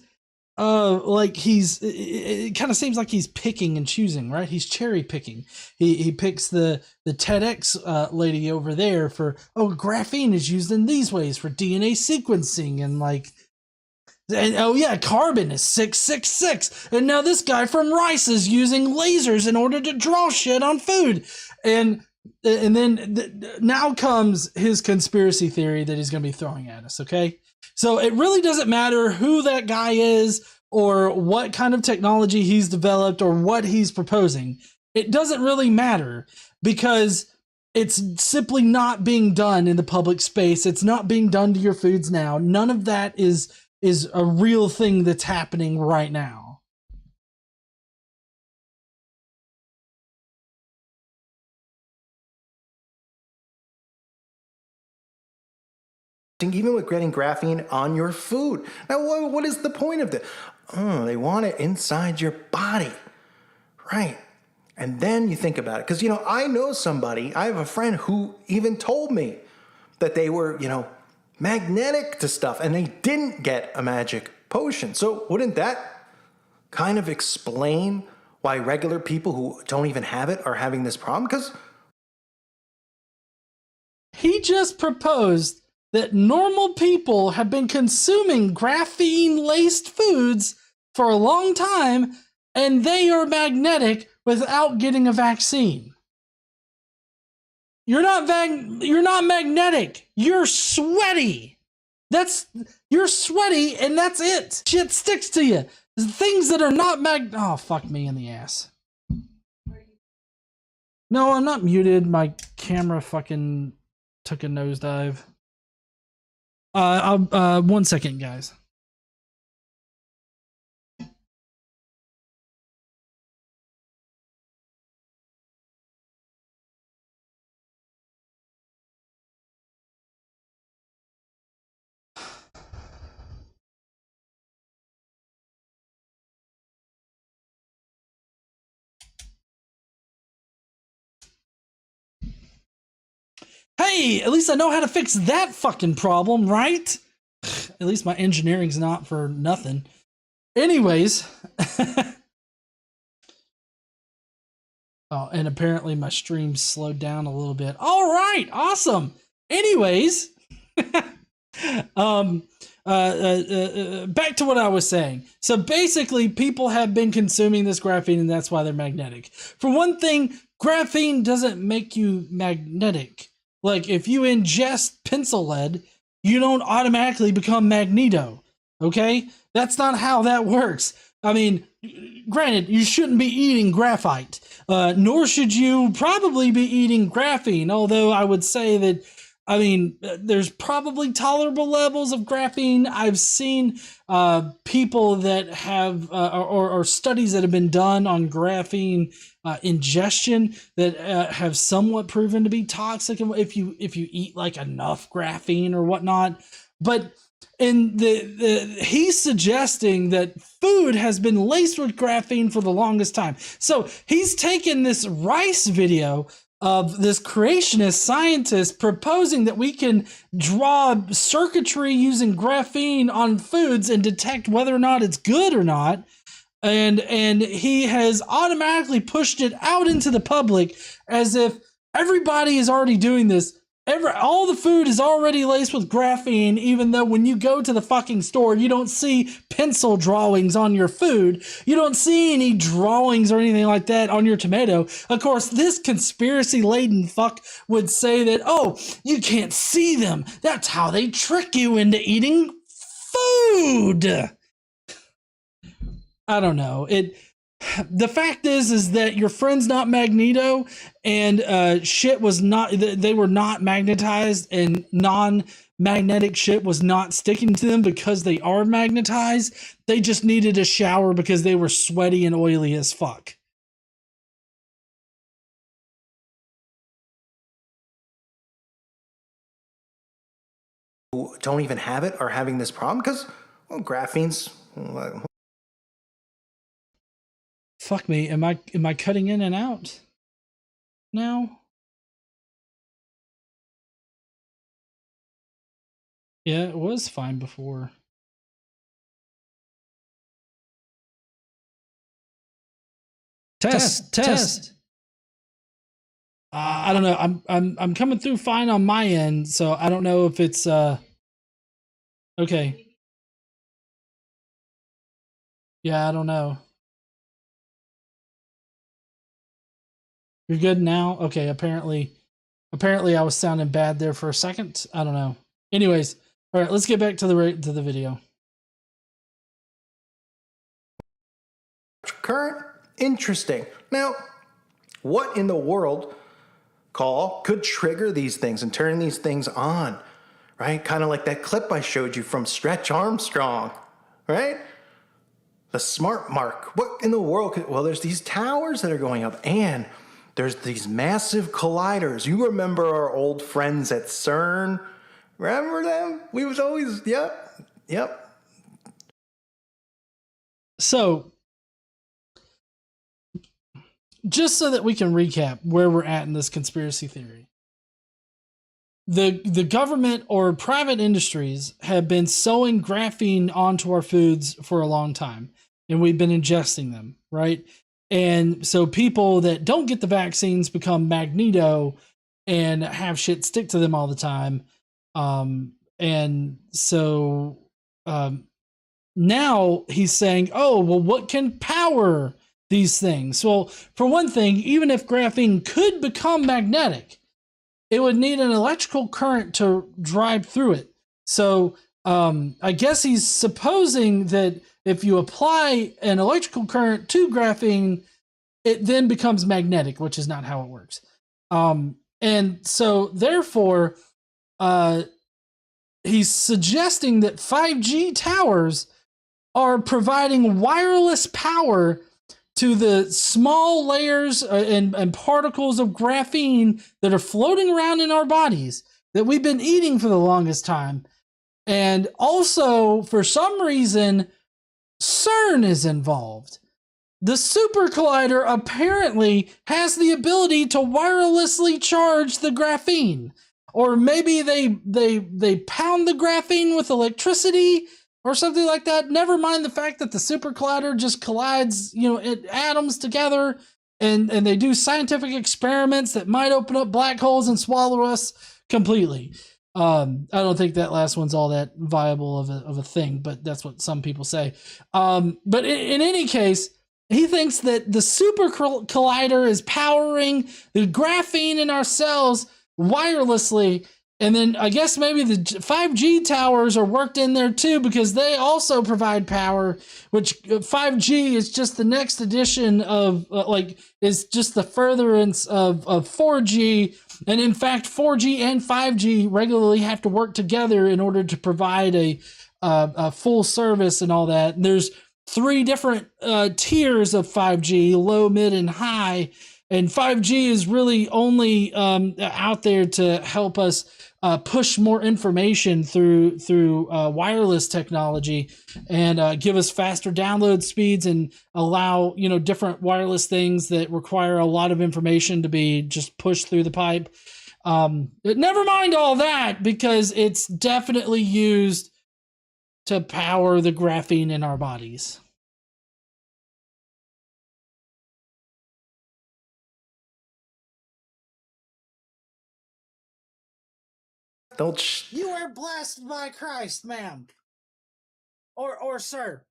like it kind of seems like he's picking and choosing, right? He's cherry picking. He picks the TEDx lady over there for, oh, graphene is used in these ways for DNA sequencing, and like, and oh yeah, carbon is 666, and now this guy from Rice is using lasers in order to draw shit on food, and then now comes his conspiracy theory that he's going to be throwing at us. Okay, so it really doesn't matter who that guy is or what kind of technology he's developed or what he's proposing. It doesn't really matter because it's simply not being done in the public space. It's not being done to your foods now. None of that is a real thing that's happening right now. Even with getting graphene on your food. Now, what is the point of this? Oh, they want it inside your body. Right. And then you think about it. Because, I know somebody, I have a friend who even told me that they were, magnetic to stuff, and they didn't get a magic potion. So wouldn't that kind of explain why regular people who don't even have it are having this problem? Because he just proposed that normal people have been consuming graphene-laced foods for a long time, and they are magnetic without getting a vaccine. You're not magnetic. You're sweaty. You're sweaty, and that's it. Shit sticks to you. Things that are not oh, fuck me in the ass. No, I'm not muted. My camera fucking took a nosedive. 1 second, guys. Hey, at least I know how to fix that fucking problem, right? At least my engineering's not for nothing. Anyways. Oh, and apparently my stream slowed down a little bit. All right, awesome. Anyways, back to what I was saying. So basically, people have been consuming this graphene, and that's why they're magnetic. For one thing, graphene doesn't make you magnetic. Like, if you ingest pencil lead, you don't automatically become magneto, okay? That's not how that works. I mean, granted, you shouldn't be eating graphite, nor should you probably be eating graphene, although I would say that, I mean, there's probably tolerable levels of graphene. I've seen people that have, or studies that have been done on graphene ingestion that have somewhat proven to be toxic if you eat like enough graphene or whatnot. But he's suggesting that food has been laced with graphene for the longest time. So he's taken this Rice video of this creationist scientist proposing that we can draw circuitry using graphene on foods and detect whether or not it's good or not. And he has automatically pushed it out into the public as if everybody is already doing this. All the food is already laced with graphene, even though when you go to the fucking store, you don't see pencil drawings on your food. You don't see any drawings or anything like that on your tomato. Of course, this conspiracy-laden fuck would say that, oh, you can't see them. That's how they trick you into eating food. I don't know. The fact is that your friend's not Magneto, and shit was not. They were not magnetized, and non-magnetic shit was not sticking to them because they are magnetized. They just needed a shower because they were sweaty and oily as fuck. Who don't even have it are having this problem because, well, graphene's. Fuck me. Am I cutting in and out now? Yeah, it was fine before. Test. I don't know. I'm coming through fine on my end, so I don't know if it's okay. Yeah, I don't know. You're good now? Okay, apparently I was sounding bad there for a second. I don't know. Anyways, all right, let's get back to the video. Current? Interesting. Now, what in the world, Call, could trigger these things and turn these things on? Right? Kind of like that clip I showed you from Stretch Armstrong, right? The smart mark. What in the world could, well, there's these towers that are going up, and there's these massive colliders. You remember our old friends at CERN? Remember them? We was always, yep. So, just so that we can recap where we're at in this conspiracy theory. The government or private industries have been sewing graphene onto our foods for a long time, and we've been ingesting them, right? And so people that don't get the vaccines become Magneto and have shit stick to them all the time. And so now he's saying, oh, well, what can power these things? Well, for one thing, even if graphene could become magnetic, it would need an electrical current to drive through it. So I guess he's supposing that if you apply an electrical current to graphene, it then becomes magnetic, which is not how it works. And so therefore, he's suggesting that 5G towers are providing wireless power to the small layers and particles of graphene that are floating around in our bodies that we've been eating for the longest time. And also, for some reason, CERN is involved. The super collider apparently has the ability to wirelessly charge the graphene. Or maybe they pound the graphene with electricity or something like that. Never mind the fact that the super collider just collides, atoms together, and they do scientific experiments that might open up black holes and swallow us completely. I don't think that last one's all that viable of a thing, but that's what some people say. But in any case, he thinks that the super collider is powering the graphene in our cells wirelessly. And then I guess maybe the 5G towers are worked in there too, because they also provide power, which 5G is just the next edition of is just the furtherance of 4G. And in fact, 4G and 5G regularly have to work together in order to provide a full service and all that. And there's 3 different tiers of 5G, low, mid, and high. And 5G is really only out there to help us push more information through wireless technology and give us faster download speeds and allow different wireless things that require a lot of information to be just pushed through the pipe. Never mind all that, because it's definitely used to power the graphene in our bodies. You are blessed by Christ, ma'am. Or sir.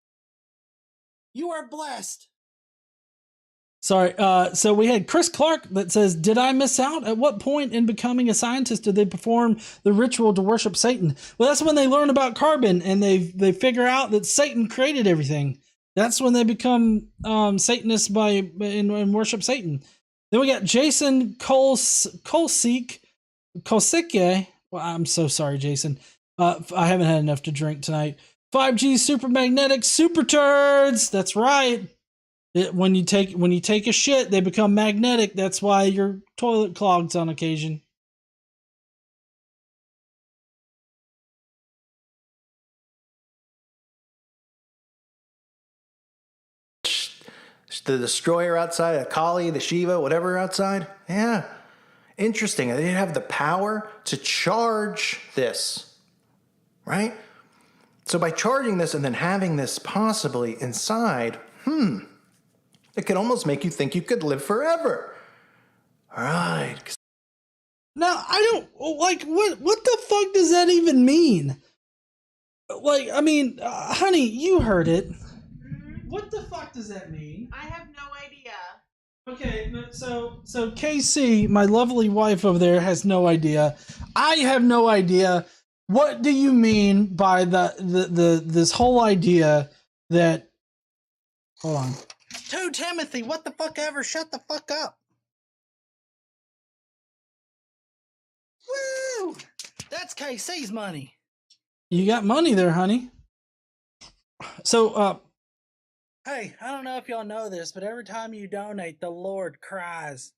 You are blessed. Sorry, so we had Chris Clark that says, did I miss out? At what point in becoming a scientist did they perform the ritual to worship Satan? Well, that's when they learn about carbon and they figure out that Satan created everything. That's when they become Satanists and worship Satan. Then we got Jason Kolsik. Well, I'm so sorry, Jason. I haven't had enough to drink tonight. 5G super magnetic super turds. That's right. When you take a shit, they become magnetic. That's why your toilet clogs on occasion. The destroyer outside, the Kali, the Shiva, whatever outside. Yeah. Interesting. They have the power to charge this, right? So by charging this and then having this possibly inside, it could almost make you think you could live forever. All right. Now, I don't, like, what the fuck does that even mean? Like, I mean, honey, you heard it. What the fuck does that mean? I have no idea. Okay, so KC, my lovely wife over there, has no idea. I have no idea. What do you mean by this whole idea that? Hold on. To Timothy, what the fuck ever? Shut the fuck up. Woo! That's KC's money. You got money there, honey. So, hey, I don't know if y'all know this, but every time you donate, the Lord cries.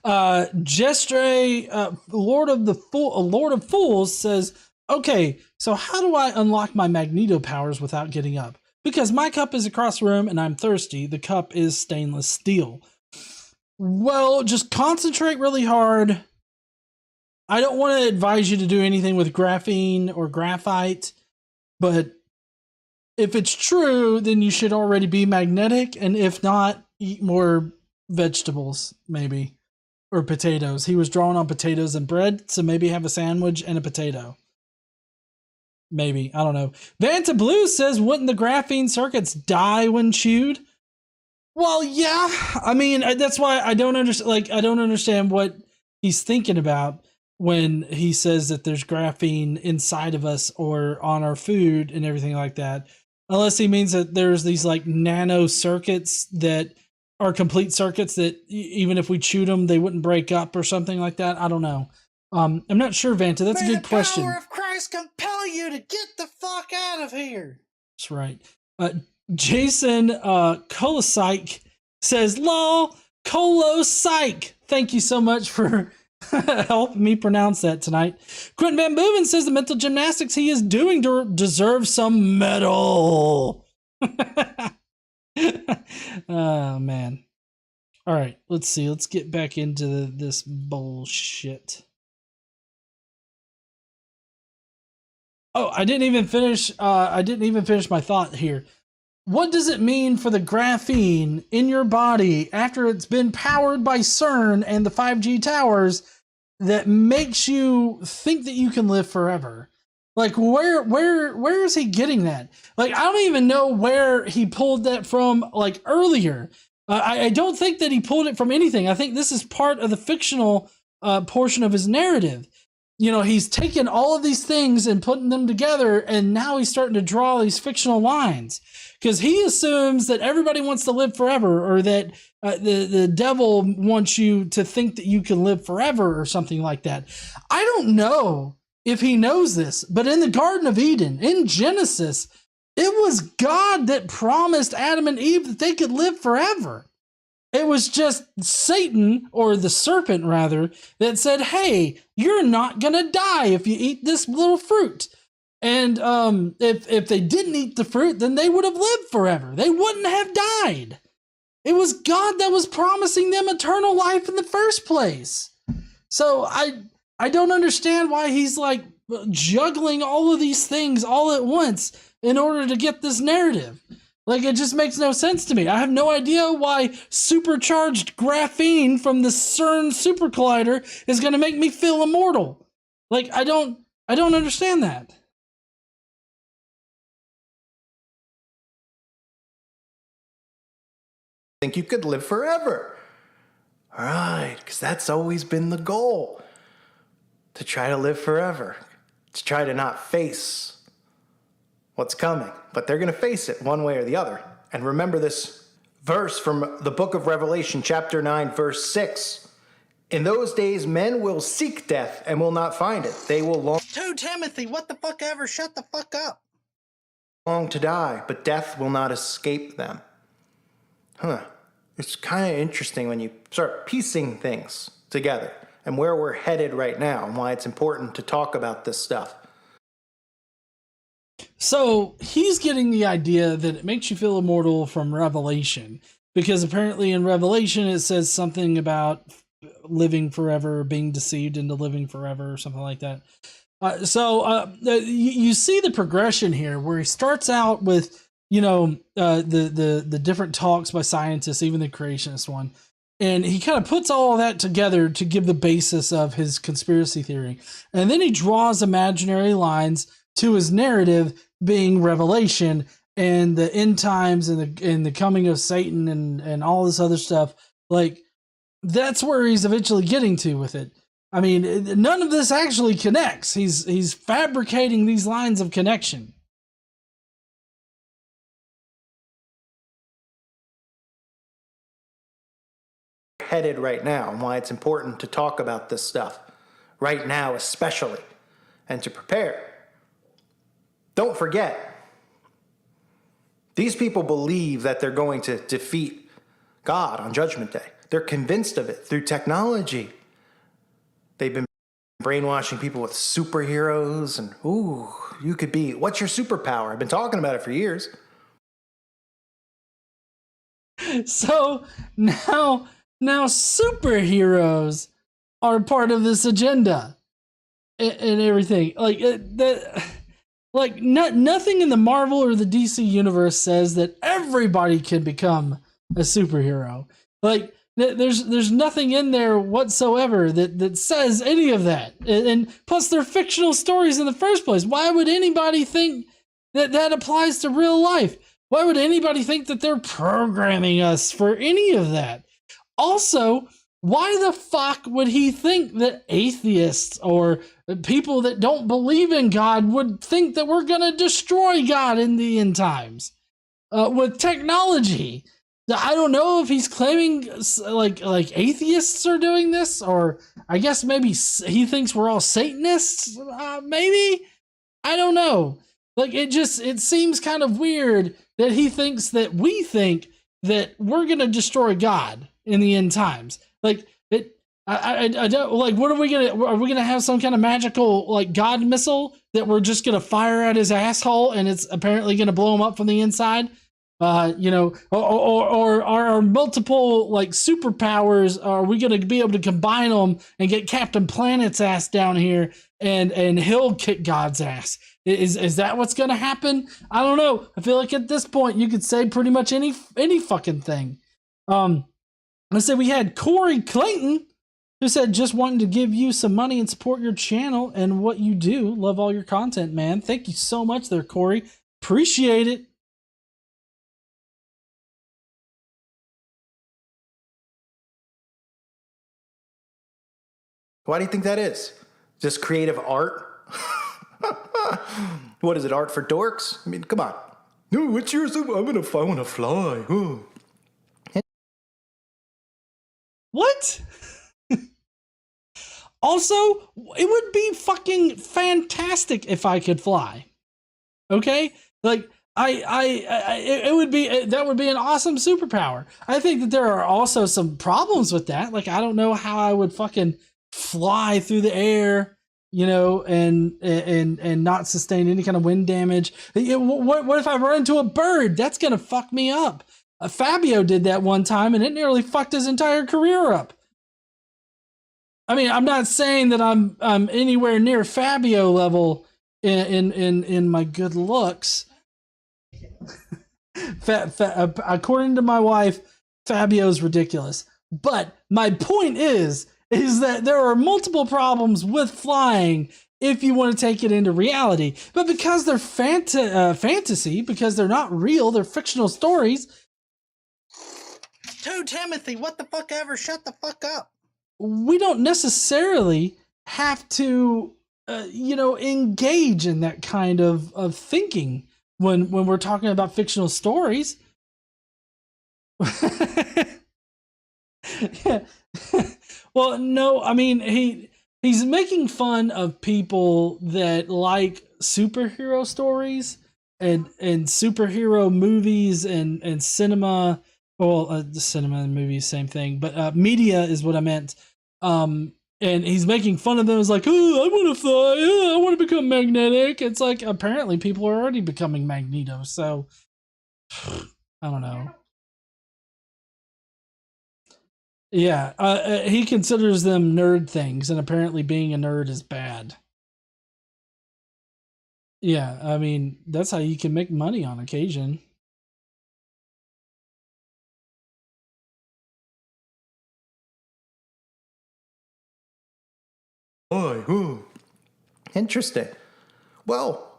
Gestre, Lord of Fools says, okay, so how do I unlock my magneto powers without getting up? Because my cup is across the room and I'm thirsty. The cup is stainless steel. Well, just concentrate really hard. I don't want to advise you to do anything with graphene or graphite, but if it's true, then you should already be magnetic, and if not, eat more vegetables, maybe, or potatoes. He was drawing on potatoes and bread, so maybe have a sandwich and a potato. Maybe, I don't know. Vanta Blue says, wouldn't the graphene circuits die when chewed? Well, yeah. I mean, that's why I don't understand. Like, I don't understand what he's thinking about when he says that there's graphene inside of us or on our food and everything like that. Unless he means that there's these like nano circuits that are complete circuits that even if we chewed them, they wouldn't break up or something like that. I don't know. I'm not sure, Vanta. That's a good question. May the power of Christ compel you to get the fuck out of here. That's right. Jason Kolosike says, lol, Kolosike. Thank you so much for helping me pronounce that tonight. Quentin Van Boven says the mental gymnastics he is doing deserves some medal. Oh, man. All right, let's see. Let's get back into this bullshit. Oh, I didn't even finish my thought here. What does it mean for the graphene in your body after it's been powered by CERN and the 5G towers that makes you think that you can live forever? Like, where is he getting that? Like, I don't even know where he pulled that from, like, earlier. I don't think that he pulled it from anything. I think this is part of the fictional portion of his narrative. You know, he's taken all of these things and putting them together, and now he's starting to draw these fictional lines. Because he assumes that everybody wants to live forever, or that the devil wants you to think that you can live forever or something like that. I don't know if he knows this, but in the Garden of Eden, in Genesis, it was God that promised Adam and Eve that they could live forever. It was just Satan, or the serpent rather, that said, hey, you're not going to die if you eat this little fruit. And if they didn't eat the fruit, then they would have lived forever. They wouldn't have died. It was God that was promising them eternal life in the first place. So I don't understand why he's like juggling all of these things all at once in order to get this narrative. Like, it just makes no sense to me. I have no idea why supercharged graphene from the CERN super collider is going to make me feel immortal. Like, I don't understand that. Think you could live forever. All right, because that's always been the goal. To try to live forever. To try to not face what's coming, but they're going to face it one way or the other. And remember this verse from the book of Revelation, chapter 9, verse 6. In those days, men will seek death and will not find it. They will long 2 Timothy, what the fuck ever, shut the fuck up. Long to die, but death will not escape them. It's kind of interesting when you start piecing things together and where we're headed right now and why it's important to talk about this stuff. So he's getting the idea that it makes you feel immortal from Revelation, because apparently in Revelation it says something about living forever, being deceived into living forever, or something like that. You see the progression here, where he starts out with, the different talks by scientists, even the creationist one, and he kind of puts all of that together to give the basis of his conspiracy theory, and then he draws imaginary lines to his narrative, being Revelation and the end times and the coming of Satan and all this other stuff. Like, that's where he's eventually getting to with it. I mean, none of this actually connects. He's fabricating these lines of connection. Headed right now and why it's important to talk about this stuff right now, especially, and to prepare. Don't forget, these people believe that they're going to defeat God on Judgment Day. They're convinced of it through technology. They've been brainwashing people with superheroes and, you could be, what's your superpower? I've been talking about it for years. So now superheroes are part of this agenda and everything. Nothing in the Marvel or the DC universe says that everybody can become a superhero. Like, there's nothing in there whatsoever that says any of that. And plus, they're fictional stories in the first place. Why would anybody think that applies to real life? Why would anybody think that they're programming us for any of that? Also, why the fuck would he think that atheists or people that don't believe in God would think that we're going to destroy God in the end times with technology? I don't know if he's claiming like atheists are doing this, or I guess maybe he thinks we're all Satanists. Maybe, I don't know. Like, it seems kind of weird that he thinks that we think that we're gonna destroy God in the end times. Like, I don't, like, what are we gonna have some kind of magical, like, God missile that we're just gonna fire at his asshole and it's apparently gonna blow him up from the inside? Or are multiple, like, superpowers, are we going to be able to combine them and get Captain Planet's ass down here and he'll kick God's ass? Is that what's going to happen? I don't know. I feel like at this point you could say pretty much any fucking thing. Let's say we had Corey Clayton, who said, just wanting to give you some money and support your channel and what you do. Love all your content, man. Thank you so much there, Corey. Appreciate it. Why do you think that is? Just creative art? What is it, art for dorks? I mean, come on. No, what's yours? I want to fly. Oh. What? Also, it would be fucking fantastic if I could fly. Okay? Like, it would be, that would be an awesome superpower. I think that there are also some problems with that. Like, I don't know how I would fucking fly through the air, and not sustain any kind of wind damage. What if I run into a bird? That's gonna fuck me up. Fabio did that one time and it nearly fucked his entire career up. I mean, I'm not saying that I'm anywhere near Fabio level in my good looks. According to my wife, Fabio's ridiculous. But my point is that there are multiple problems with flying if you want to take it into reality. But because they're fantasy, because they're not real, they're fictional stories. 2 Timothy, what the fuck ever, shut the fuck up. We don't necessarily have to, engage in that kind of thinking when we're talking about fictional stories. Yeah. Well, no, I mean he's making fun of people that like superhero stories and superhero movies and cinema. Well, the cinema and movies, same thing, but media is what I meant. And he's making fun of them. It's like, oh, I want to fly. Oh, I want to become magnetic. It's like, apparently people are already becoming Magneto. So I don't know. Yeah, he considers them nerd things, and apparently being a nerd is bad. Yeah, I mean, that's how you can make money on occasion. Interesting. Well,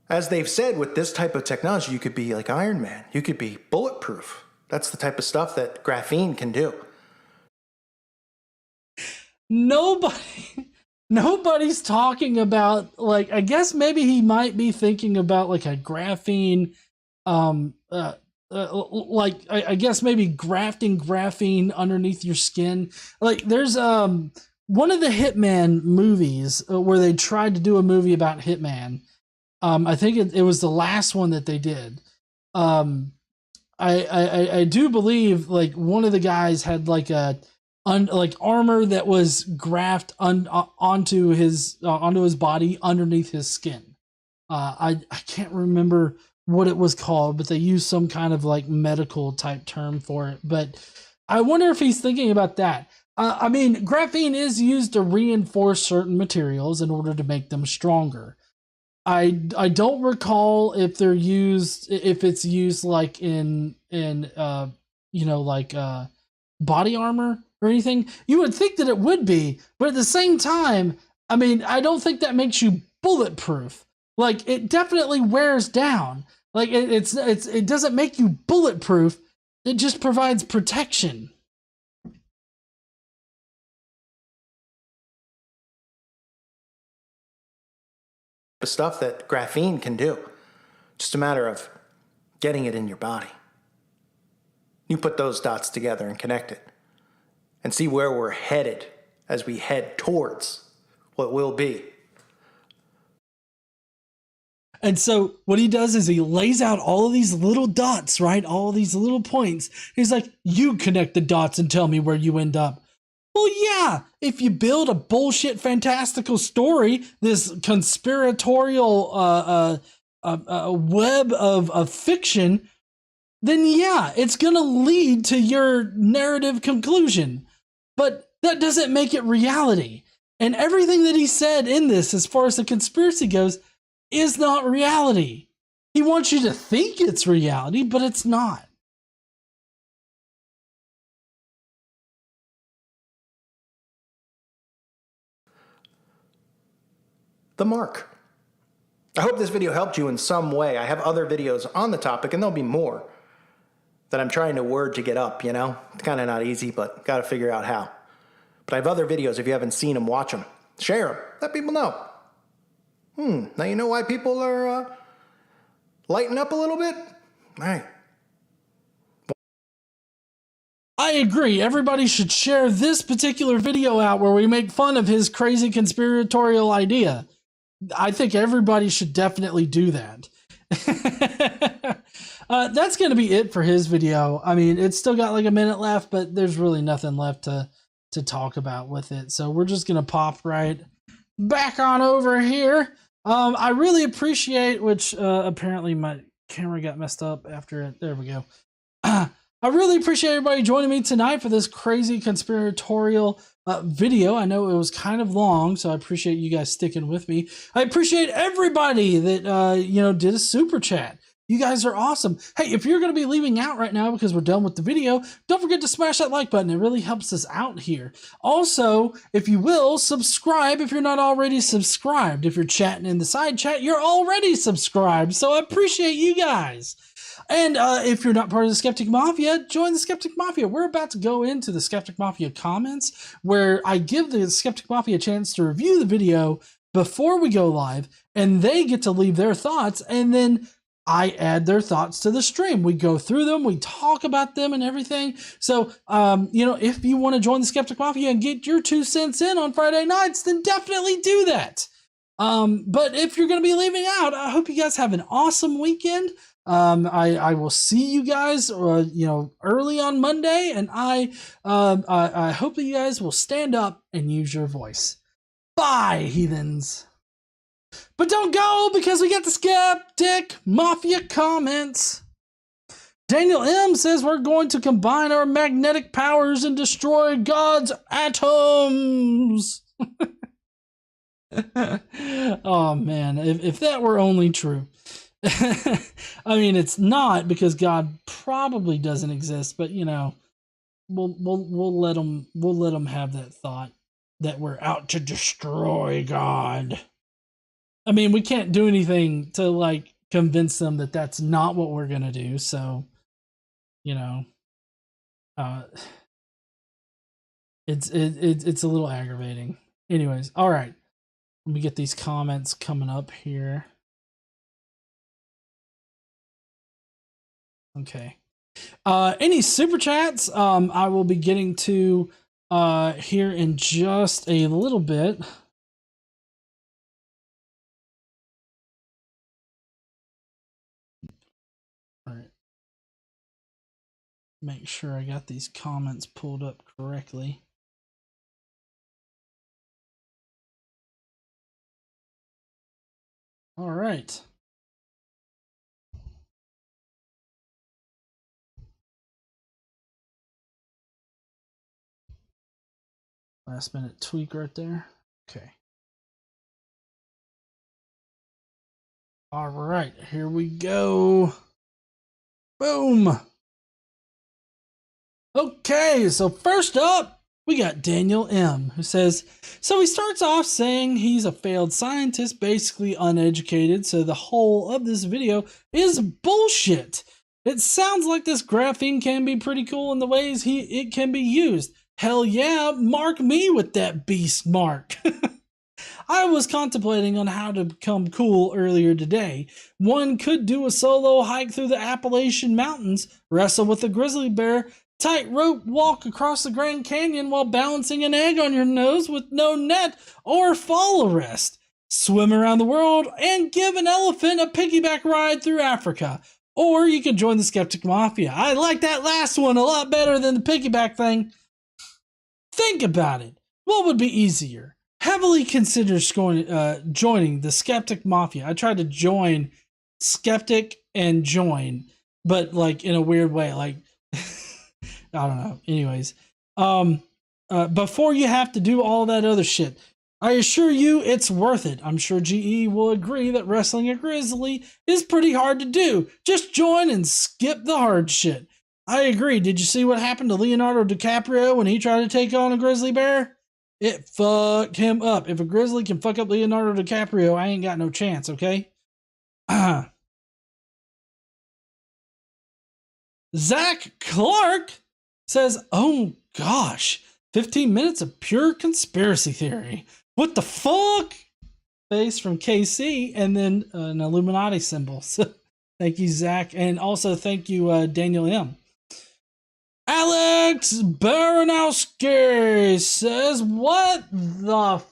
as they've said, with this type of technology, you could be like Iron Man. You could be bulletproof. That's the type of stuff that graphene can do. Nobody's talking about, like, I guess maybe he might be thinking about like a graphene, like I guess maybe grafting graphene underneath your skin. Like there's one of the Hitman movies where they tried to do a movie about Hitman. I think it was the last one that they did. I do believe like one of the guys had like like armor that was grafted onto his body underneath his skin. I can't remember what it was called, but they used some kind of like medical type term for it. But I wonder if he's thinking about that. I mean, graphene is used to reinforce certain materials in order to make them stronger. I don't recall if it's used like in body armor or anything. You would think that it would be, but at the same time, I mean, I don't think that makes you bulletproof. Like it definitely wears down. Like it doesn't make you bulletproof. It just provides protection. The stuff that graphene can do. Just a matter of getting it in your body. You put those dots together and connect it. And see where we're headed as we head towards what will be. And so what he does is he lays out all of these little dots, right? All these little points. He's like, you connect the dots and tell me where you end up. Well, yeah, if you build a bullshit fantastical story, this conspiratorial web of fiction, then yeah, it's going to lead to your narrative conclusion. But that doesn't make it reality. And everything that he said in this, as far as the conspiracy goes, is not reality. He wants you to think it's reality, but it's not. The mark. I hope this video helped you in some way. I have other videos on the topic, and there'll be more that I'm trying to word to get up, you know? It's kind of not easy, but got to figure out how. But I have other videos. If you haven't seen them, watch them. Share them. Let people know. Now you know why people are lighting up a little bit? All right. I agree. Everybody should share this particular video out where we make fun of his crazy conspiratorial idea. I think everybody should definitely do that. That's going to be it for his video. I mean, it's still got like a minute left, but there's really nothing left to talk about with it. So we're just going to pop right back on over here. I really appreciate, which apparently my camera got messed up after it. There we go. I really appreciate everybody joining me tonight for this crazy conspiratorial video. I know it was kind of long, so I appreciate you guys sticking with me. I appreciate everybody that did a super chat. You guys are awesome. Hey, if you're going to be leaving out right now because we're done with the video, don't forget to smash that like button. It really helps us out here. Also, if you will, subscribe if you're not already subscribed. If you're chatting in the side chat, you're already subscribed. So I appreciate you guys. And if you're not part of the Skeptic Mafia, join the Skeptic Mafia. We're about to go into the Skeptic Mafia comments where I give the Skeptic Mafia a chance to review the video before we go live, and they get to leave their thoughts, and then I add their thoughts to the stream. We go through them, we talk about them and everything. So, if you want to join the Skeptic Mafia and get your 2 cents in on Friday nights, then definitely do that. But if you're going to be leaving out, I hope you guys have an awesome weekend. I will see you guys, early on Monday, and I hope that you guys will stand up and use your voice. Bye, heathens. But don't go, because we got the Skeptic Mafia comments. Daniel M says we're going to combine our magnetic powers and destroy God's atoms. Oh man, if that were only true. I mean, it's not, because God probably doesn't exist, but we'll let them have that thought that we're out to destroy God. I mean, we can't do anything to convince them that that's not what we're gonna do. So, it's a little aggravating. Anyways, all right. Let me get these comments coming up here. Okay. Any super chats? I will be getting to here in just a little bit. All right. Make sure I got these comments pulled up correctly. All right. Last minute tweak right there. Okay. All right, here we go. Boom. Okay, so first up, we got Daniel M, who says, so he starts off saying he's a failed scientist, basically uneducated, so the whole of this video is bullshit. It sounds like this graphene can be pretty cool in the ways it can be used. Hell yeah, mark me with that beast mark. I was contemplating on how to become cool earlier today. One could do a solo hike through the Appalachian Mountains, wrestle with a grizzly bear, tightrope walk across the Grand Canyon while balancing an egg on your nose with no net or fall arrest, swim around the world, and give an elephant a piggyback ride through Africa. Or you can join the Skeptic Mafia. I like that last one a lot better than the piggyback thing. Think about it. What would be easier? Heavily consider joining the Skeptic Mafia. I tried to join Skeptic and join, but in a weird way. I don't know. Anyways, before you have to do all that other shit, I assure you it's worth it. I'm sure GE will agree that wrestling a grizzly is pretty hard to do. Just join and skip the hard shit. I agree. Did you see what happened to Leonardo DiCaprio when he tried to take on a grizzly bear? It fucked him up. If a grizzly can fuck up Leonardo DiCaprio, I ain't got no chance, okay? Zach Clark says, oh gosh, 15 minutes of pure conspiracy theory. What the fuck? Face from KC, and then an Illuminati symbol. So thank you, Zach. And also thank you, Daniel M. Alex Baranowski says, what the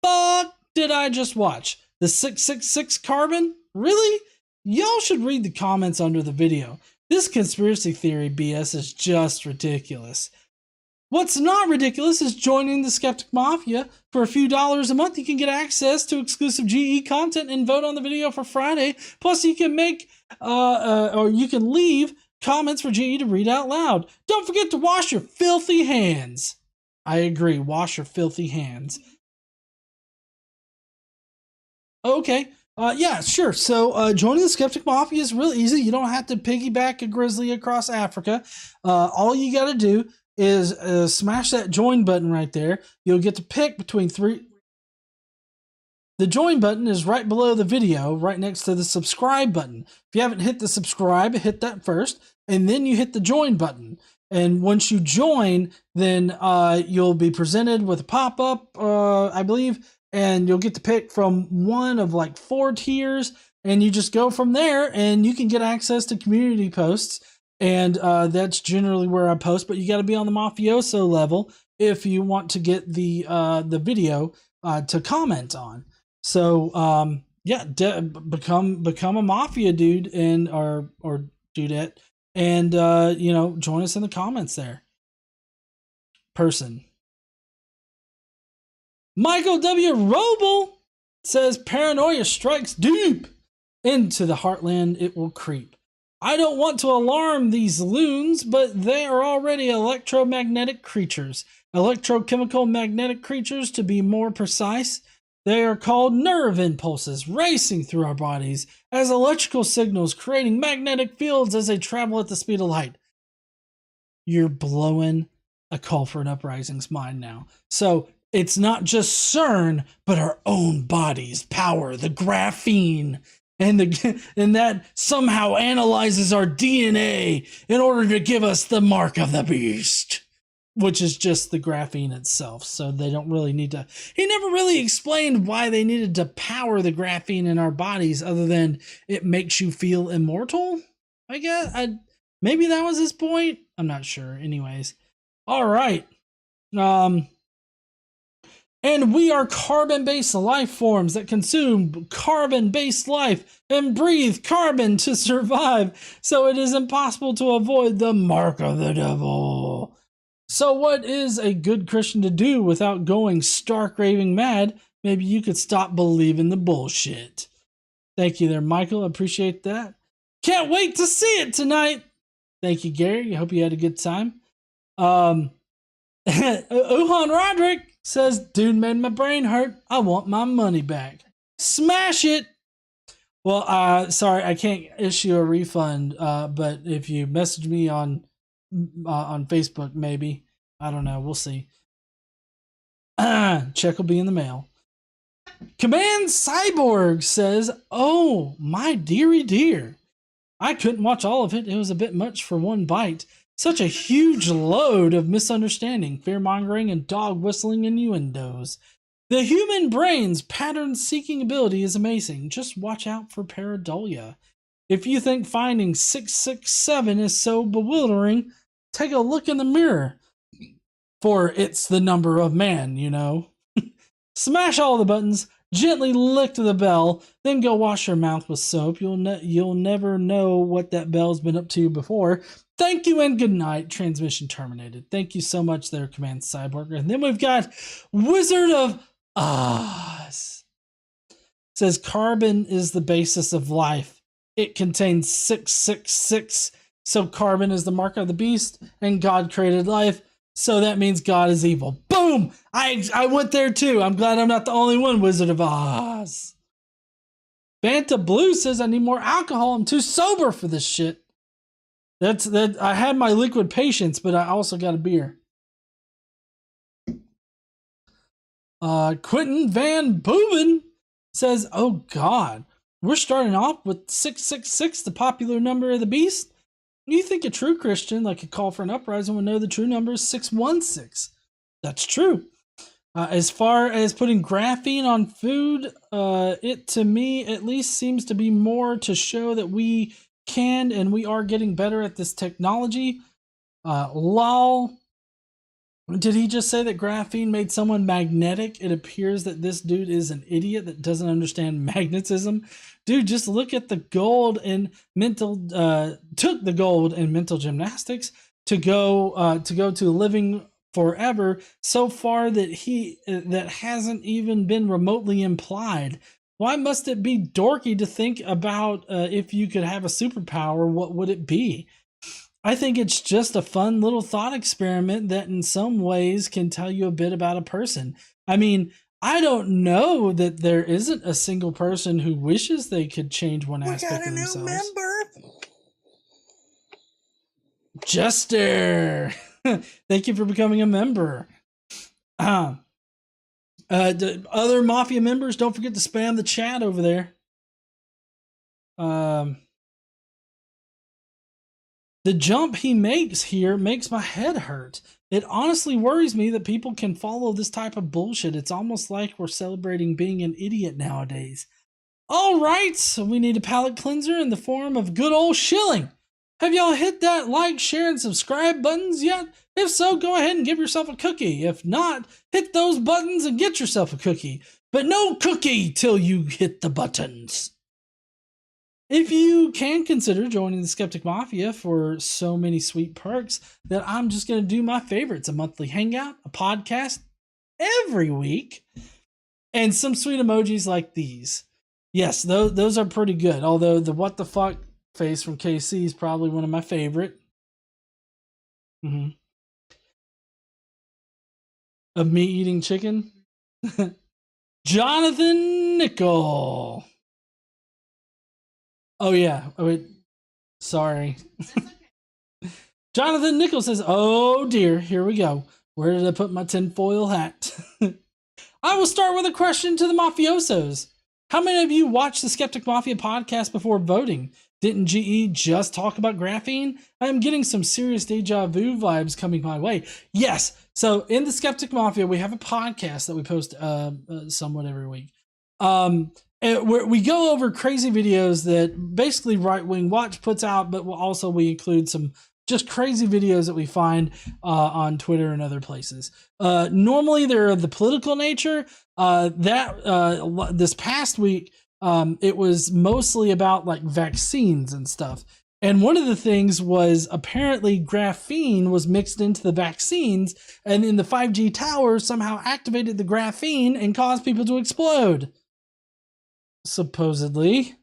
fuck did I just watch? The 666 carbon? Really? Y'all should read the comments under the video. This conspiracy theory BS is just ridiculous. What's not ridiculous is joining the Skeptic Mafia. For a few dollars a month, you can get access to exclusive GE content and vote on the video for Friday. Plus, you can make, or you can leave comments for GE to read out loud. Don't forget to wash your filthy hands. I agree. Wash your filthy hands. Okay. Yeah, sure. So joining the Skeptic Mafia is real easy. You don't have to piggyback a grizzly across Africa. All you got to do is smash that join button right there. You'll get to pick between three. The join button is right below the video, right next to the subscribe button. If you haven't hit the subscribe, hit that first, and then you hit the join button. And once you join, then you'll be presented with a pop-up, I believe, and you'll get to pick from one of like 4 tiers. and you just go from there, and you can get access to community posts, and that's generally where I post. But you got to be on the mafioso level if you want to get the video to comment on. So yeah, become a mafia dude and or dudette, and you know, join us in the comments there. Person. Michael W. Roble says paranoia strikes deep into the heartland. It will creep. I don't want to alarm these loons, but they are already electromagnetic creatures. Electrochemical magnetic creatures, to be more precise. They are called nerve impulses racing through our bodies as electrical signals, creating magnetic fields as they travel at the speed of light. You're blowing a call for an uprising's mind now. So it's not just CERN, but our own bodies power the graphene, and that somehow analyzes our DNA in order to give us the mark of the beast, which is just the graphene itself. So they don't really need to. He never really explained why they needed to power the graphene in our bodies, other than it makes you feel immortal. I guess maybe that was his point. I'm not sure. Anyways, all right. And we are carbon-based life forms that consume carbon-based life and breathe carbon to survive. So it is impossible to avoid the mark of the devil. So what is a good Christian to do without going stark raving mad? Maybe you could stop believing the bullshit. Thank you there, Michael. I appreciate that. Can't wait to see it tonight. Thank you, Gary. I hope you had a good time. Uhan Roderick says, dude made my brain hurt. I want my money back. Smash it. Well, sorry, I can't issue a refund. But if you message me on Facebook, maybe. I don't know. We'll see. Check will be in the mail. Command Cyborg says, oh, my dearie dear. I couldn't watch all of it. It was a bit much for one bite. Such a huge load of misunderstanding, fear-mongering, and dog-whistling innuendos. The human brain's pattern-seeking ability is amazing. Just watch out for pareidolia. If you think finding 667 is so bewildering, take a look in the mirror. For it's the number of man, you know. Smash all the buttons, gently lick the bell, then go wash your mouth with soap. You'll never know what that bell's been up to before. Thank you and good night. Transmission terminated. Thank you so much there, Command Cyborg. And then we've got Wizard of Oz. Says carbon is the basis of life. It contains 666. So carbon is the mark of the beast, and God created life. So that means God is evil. Boom! I went there too. I'm glad I'm not the only one, Wizard of Oz. Banta Blue says I need more alcohol. I'm too sober for this shit. That I had my liquid patience, but I also got a beer. Quentin Van Booven says, oh God, we're starting off with 666, the popular number of the beast. You think a true Christian, like a call for an uprising, would know the true number is 616. That's true. As far as putting graphene on food, it to me at least seems to be more to show that we can and we are getting better at this technology. Lol. Did he just say that graphene made someone magnetic? It appears that this dude is an idiot that doesn't understand magnetism. Dude, just look at the gold in mental, took the gold in mental gymnastics to go to living forever so far that hasn't even been remotely implied. Why must it be dorky to think about if you could have a superpower, what would it be? I think it's just a fun little thought experiment that in some ways can tell you a bit about a person. I mean, I don't know that there isn't a single person who wishes they could change one aspect of themselves. We got a new member. Jester. Thank you for becoming a member. The other Mafia members, don't forget to spam the chat over there. The jump he makes here makes my head hurt. It honestly worries me that people can follow this type of bullshit. It's almost like we're celebrating being an idiot nowadays. All right, so we need a palate cleanser in the form of good old shilling. Have y'all hit that like, share, and subscribe buttons yet? If so, go ahead and give yourself a cookie. If not, hit those buttons and get yourself a cookie. But no cookie till you hit the buttons. If you can consider joining the Skeptic Mafia for so many sweet perks that I'm just going to do my favorites: a monthly hangout, a podcast every week, and some sweet emojis like these. Yes, those are pretty good. Although the what the fuck face from KC is probably one of my favorite. Of me eating chicken. Jonathan Nickel. Oh yeah. Oh wait. Sorry. Jonathan Nickel says, "Oh dear, here we go. Where did I put my tinfoil hat?" I will start with a question to the mafiosos. How many of you watched the Skeptic Mafia podcast before voting? Didn't GE just talk about graphene? I am getting some serious deja vu vibes coming my way. Yes. So in the Skeptic Mafia, we have a podcast that we post somewhat every week. We go over crazy videos that basically Right Wing Watch puts out, but we include some just crazy videos that we find on Twitter and other places. Normally they're of the political nature. This past week, it was mostly about like vaccines and stuff. And one of the things was apparently graphene was mixed into the vaccines, and in the 5G towers somehow activated the graphene and caused people to explode. Supposedly.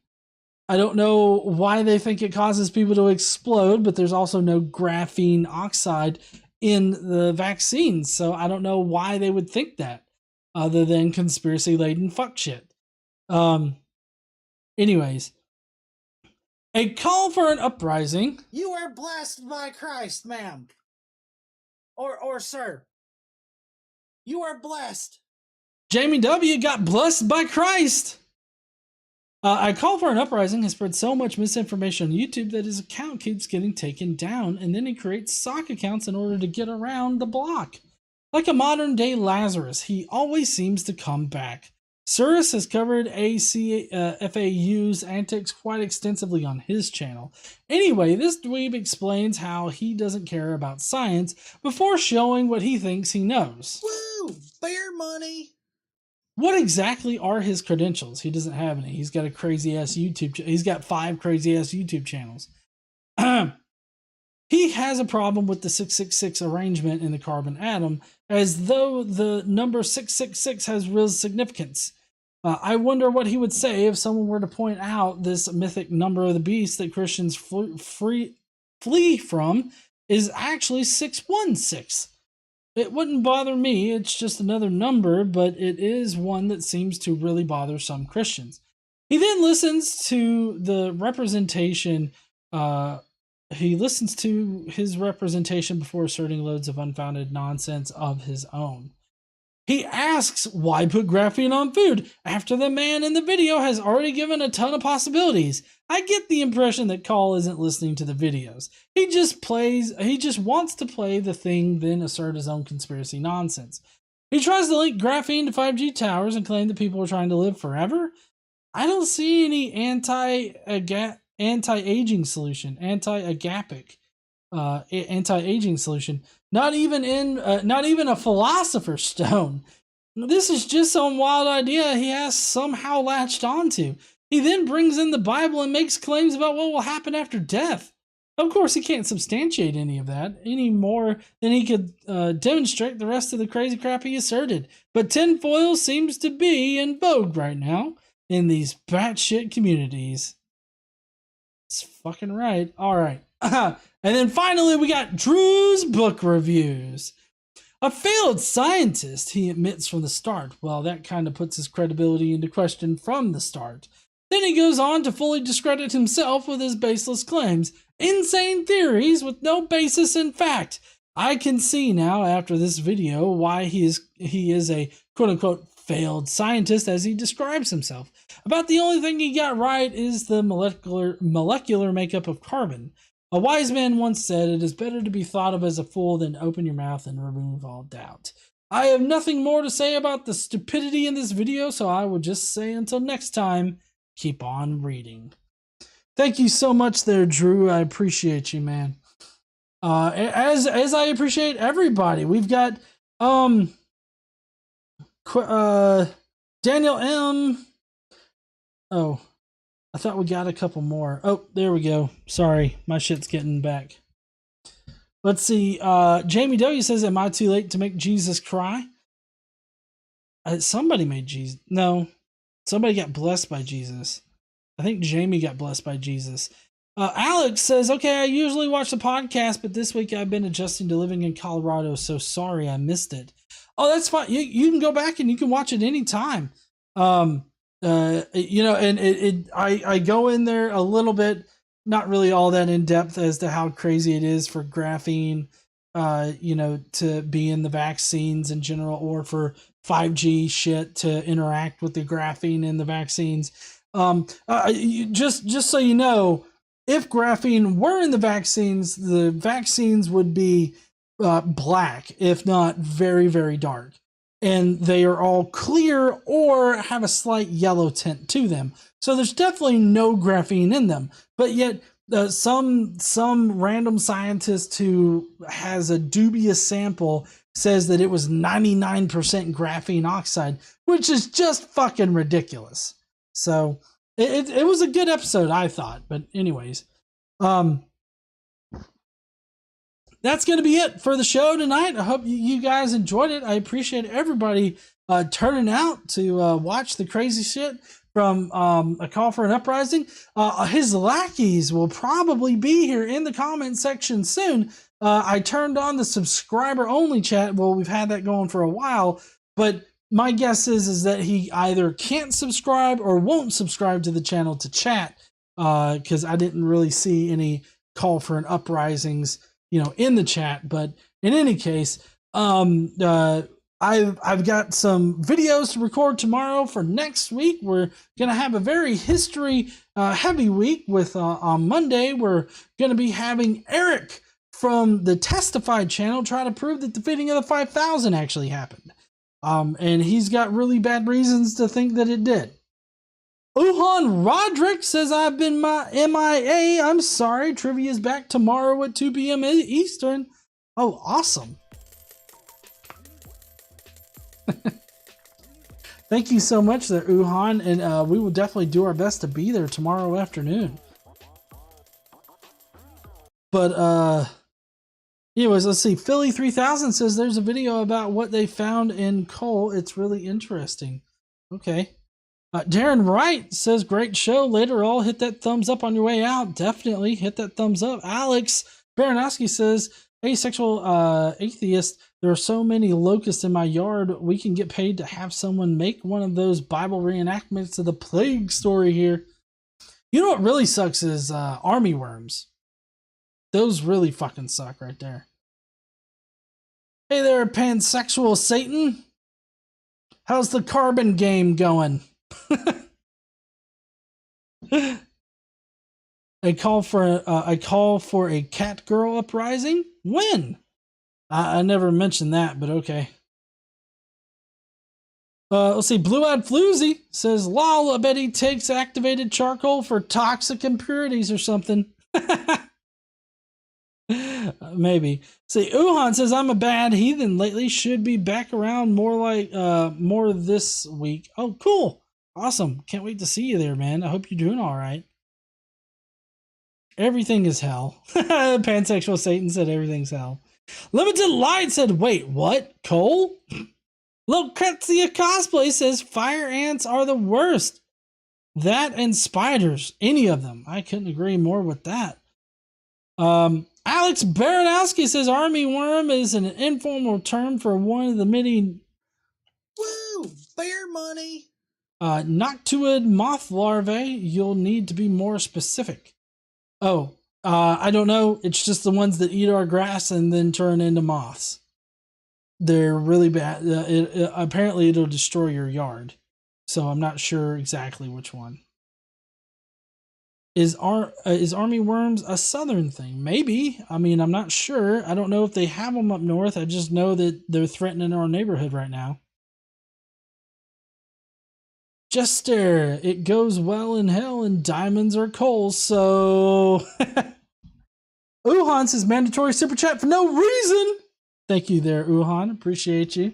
I don't know why they think it causes people to explode, but there's also no graphene oxide in the vaccines. So I don't know why they would think that, other than conspiracy-laden fuck shit. Anyways, a call for an uprising. You are blessed by Christ, ma'am. Or sir. You are blessed. Jamie W. got blessed by Christ. A call for an uprising has spread so much misinformation on YouTube that his account keeps getting taken down, and then he creates sock accounts in order to get around the block. Like a modern-day Lazarus, he always seems to come back. Cirrus has covered FAU's antics quite extensively on his channel. Anyway, this dweeb explains how he doesn't care about science before showing what he thinks he knows. Woo! Bear money! What exactly are his credentials? He doesn't have any. He's got a crazy-ass YouTube he's got 5 crazy-ass YouTube channels. He has a problem with the 666 arrangement in the carbon atom, as though the number 666 has real significance. I wonder what he would say if someone were to point out this mythic number of the beast that Christians flee from is actually 616. It wouldn't bother me, it's just another number, but it is one that seems to really bother some Christians. He then listens to the representation, he listens to his representation before asserting loads of unfounded nonsense of his own. He asks, why put graphene on food after the man in the video has already given a ton of possibilities? I get the impression that Call isn't listening to the videos. He just wants to play the thing, then assert his own conspiracy nonsense. He tries to link graphene to 5G towers and claim that people are trying to live forever. I don't see any anti-aging solution, anti-aging solution. Not even a philosopher's stone. This is just some wild idea he has somehow latched onto. He then brings in the Bible and makes claims about what will happen after death. Of course, he can't substantiate any of that any more than he could demonstrate the rest of the crazy crap he asserted. But tinfoil seems to be in vogue right now in these batshit communities. It's fucking right. All right. And then finally, we got Drew's book reviews. A failed scientist, he admits from the start. Well, that kind of puts his credibility into question from the start. Then he goes on to fully discredit himself with his baseless claims. Insane theories with no basis in fact. I can see now, after this video, why he is a quote-unquote failed scientist as he describes himself. About the only thing he got right is the molecular makeup of carbon. A wise man once said, it is better to be thought of as a fool than open your mouth and remove all doubt. I have nothing more to say about the stupidity in this video, so I will just say until next time, keep on reading. Thank you so much there, Drew. I appreciate you, man. As I appreciate everybody. We've got Daniel M. Oh, I thought we got a couple more. Oh, there we go. Sorry, my shit's getting back. Let's see. Jamie W says, "Am I too late to make Jesus cry?" Somebody made Jesus. No, somebody got blessed by Jesus. I think Jamie got blessed by Jesus. Alex says, "Okay, I usually watch the podcast, but this week I've been adjusting to living in Colorado, so sorry I missed it." Oh, that's fine. You can go back and you can watch it anytime. You know, and I go in there a little bit, not really all that in depth as to how crazy it is for graphene, you know, to be in the vaccines in general, or for 5G shit to interact with the graphene in the vaccines. Just so you know, if graphene were in the vaccines would be black, if not very, very dark. And they are all clear or have a slight yellow tint to them. So there's definitely no graphene in them. But yet some random scientist who has a dubious sample says that it was 99% graphene oxide, which is just fucking ridiculous. So it was a good episode, I thought. But anyways, that's going to be it for the show tonight. I hope you guys enjoyed it. I appreciate everybody turning out to watch the crazy shit from A Call for an Uprising. His lackeys will probably be here in the comment section soon. I turned on the subscriber-only chat. Well, we've had that going for a while, but my guess is that he either can't subscribe or won't subscribe to the channel to chat, because I didn't really see any Call for an Uprisings, you know, in the chat. But in any case, I've got some videos to record tomorrow for next week. We're gonna have a very history heavy week with on Monday we're gonna be having Eric from the Testified channel try to prove that the feeding of the 5,000 actually happened, and he's got really bad reasons to think that it did. Uhan Roderick says, "I've been MIA. I'm sorry. Trivia is back tomorrow at 2 p.m. Eastern." Oh, awesome. Thank you so much there, Uhan. And we will definitely do our best to be there tomorrow afternoon. But anyways, let's see. Philly 3000 says there's a video about what they found in coal. It's really interesting. Okay. Darren Wright says, "Great show. Later, all hit that thumbs up on your way out." Definitely hit that thumbs up. Alex Baranowski says, "Asexual atheist, there are so many locusts in my yard. We can get paid to have someone make one of those Bible reenactments of the plague story here." You know what really sucks is army worms. Those really fucking suck right there. Hey there, pansexual Satan. How's the carbon game going? I call for a cat girl uprising. When? I never mentioned that, but okay. Let's see. Blue-eyed Floozy says, "Lol, I bet he takes activated charcoal for toxic impurities or something." Maybe. See, Uhan says, "I'm a bad heathen lately. Should be back around more this week." Oh, cool. Awesome. Can't wait to see you there, man. I hope you're doing all right. Everything is hell. Pansexual Satan said everything's hell. Limited Light said, "Wait, what? Coal?" Lucrezia Cosplay says, "Fire ants are the worst. That and spiders. Any of them." I couldn't agree more with that. Alex Baranowski says, "Army worm is an informal term for one of the many..." Woo! Bear money! Noctuid moth larvae. You'll need to be more specific. Oh, I don't know. It's just the ones that eat our grass and then turn into moths. They're really bad. Apparently, it'll destroy your yard. So I'm not sure exactly which one. Is army worms a southern thing? Maybe. I mean, I'm not sure. I don't know if they have them up north. I just know that they're threatening our neighborhood right now. Jester, it goes well in hell and diamonds are coal, so... Uhan says mandatory super chat for no reason. Thank you there, Uhan. Appreciate you.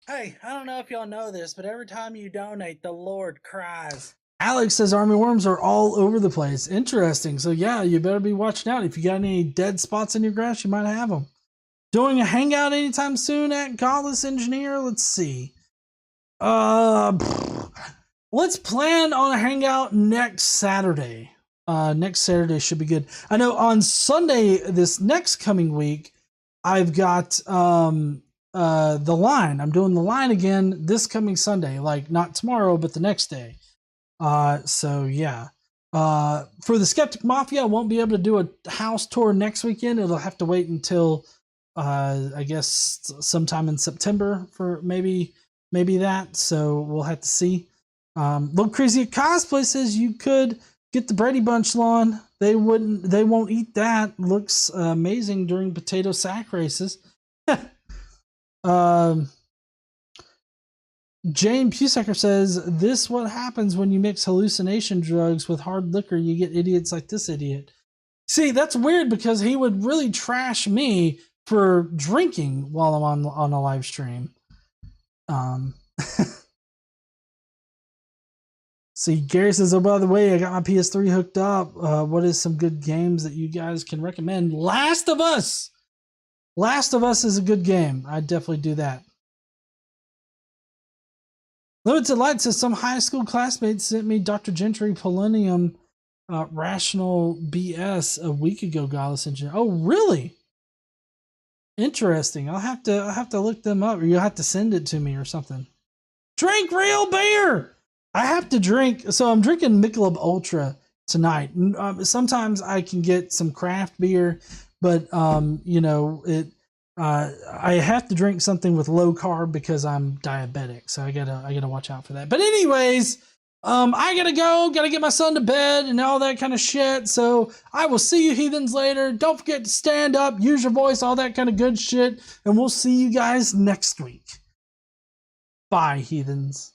Hey, I don't know if y'all know this, but every time you donate, the Lord cries. Alex says army worms are all over the place. Interesting. So yeah, you better be watching out. If you got any dead spots in your grass, you might have them. Doing a hangout anytime soon at Godless Engineer? Let's see. Let's plan on a hangout next Saturday. Next Saturday should be good. I know on Sunday, this next coming week, I've got the line. I'm doing the line again this coming Sunday, like not tomorrow, but the next day. So yeah. For the Skeptic Mafia, I won't be able to do a house tour next weekend. It'll have to wait until I guess sometime in September for maybe that. So we'll have to see. Little Crazy Cosplay says you could get the Brady Bunch lawn. They won't eat that. Looks amazing during potato sack races. Jane Pusecker says, this what happens when you mix hallucination drugs with hard liquor. You get idiots like this idiot. See, that's weird because he would really trash me for drinking while I'm on a live stream. See, Gary says, oh, by the way, I got my PS3 hooked up. What is some good games that you guys can recommend? Last of Us! Last of Us is a good game. I'd definitely do that. Limited Light says, some high school classmates sent me Dr. Gentry Polonium Rational BS a week ago, Godless Engineer. Oh, really? Interesting. I'll have to look them up, or you'll have to send it to me or something. Drink real beer! I have to drink, so I'm drinking Michelob Ultra tonight. Sometimes I can get some craft beer, but you know, I have to drink something with low carb because I'm diabetic, so I gotta watch out for that. But anyways, I gotta get my son to bed and all that kind of shit. So I will see you heathens later. Don't forget to stand up, use your voice, all that kind of good shit, and we'll see you guys next week. Bye, heathens.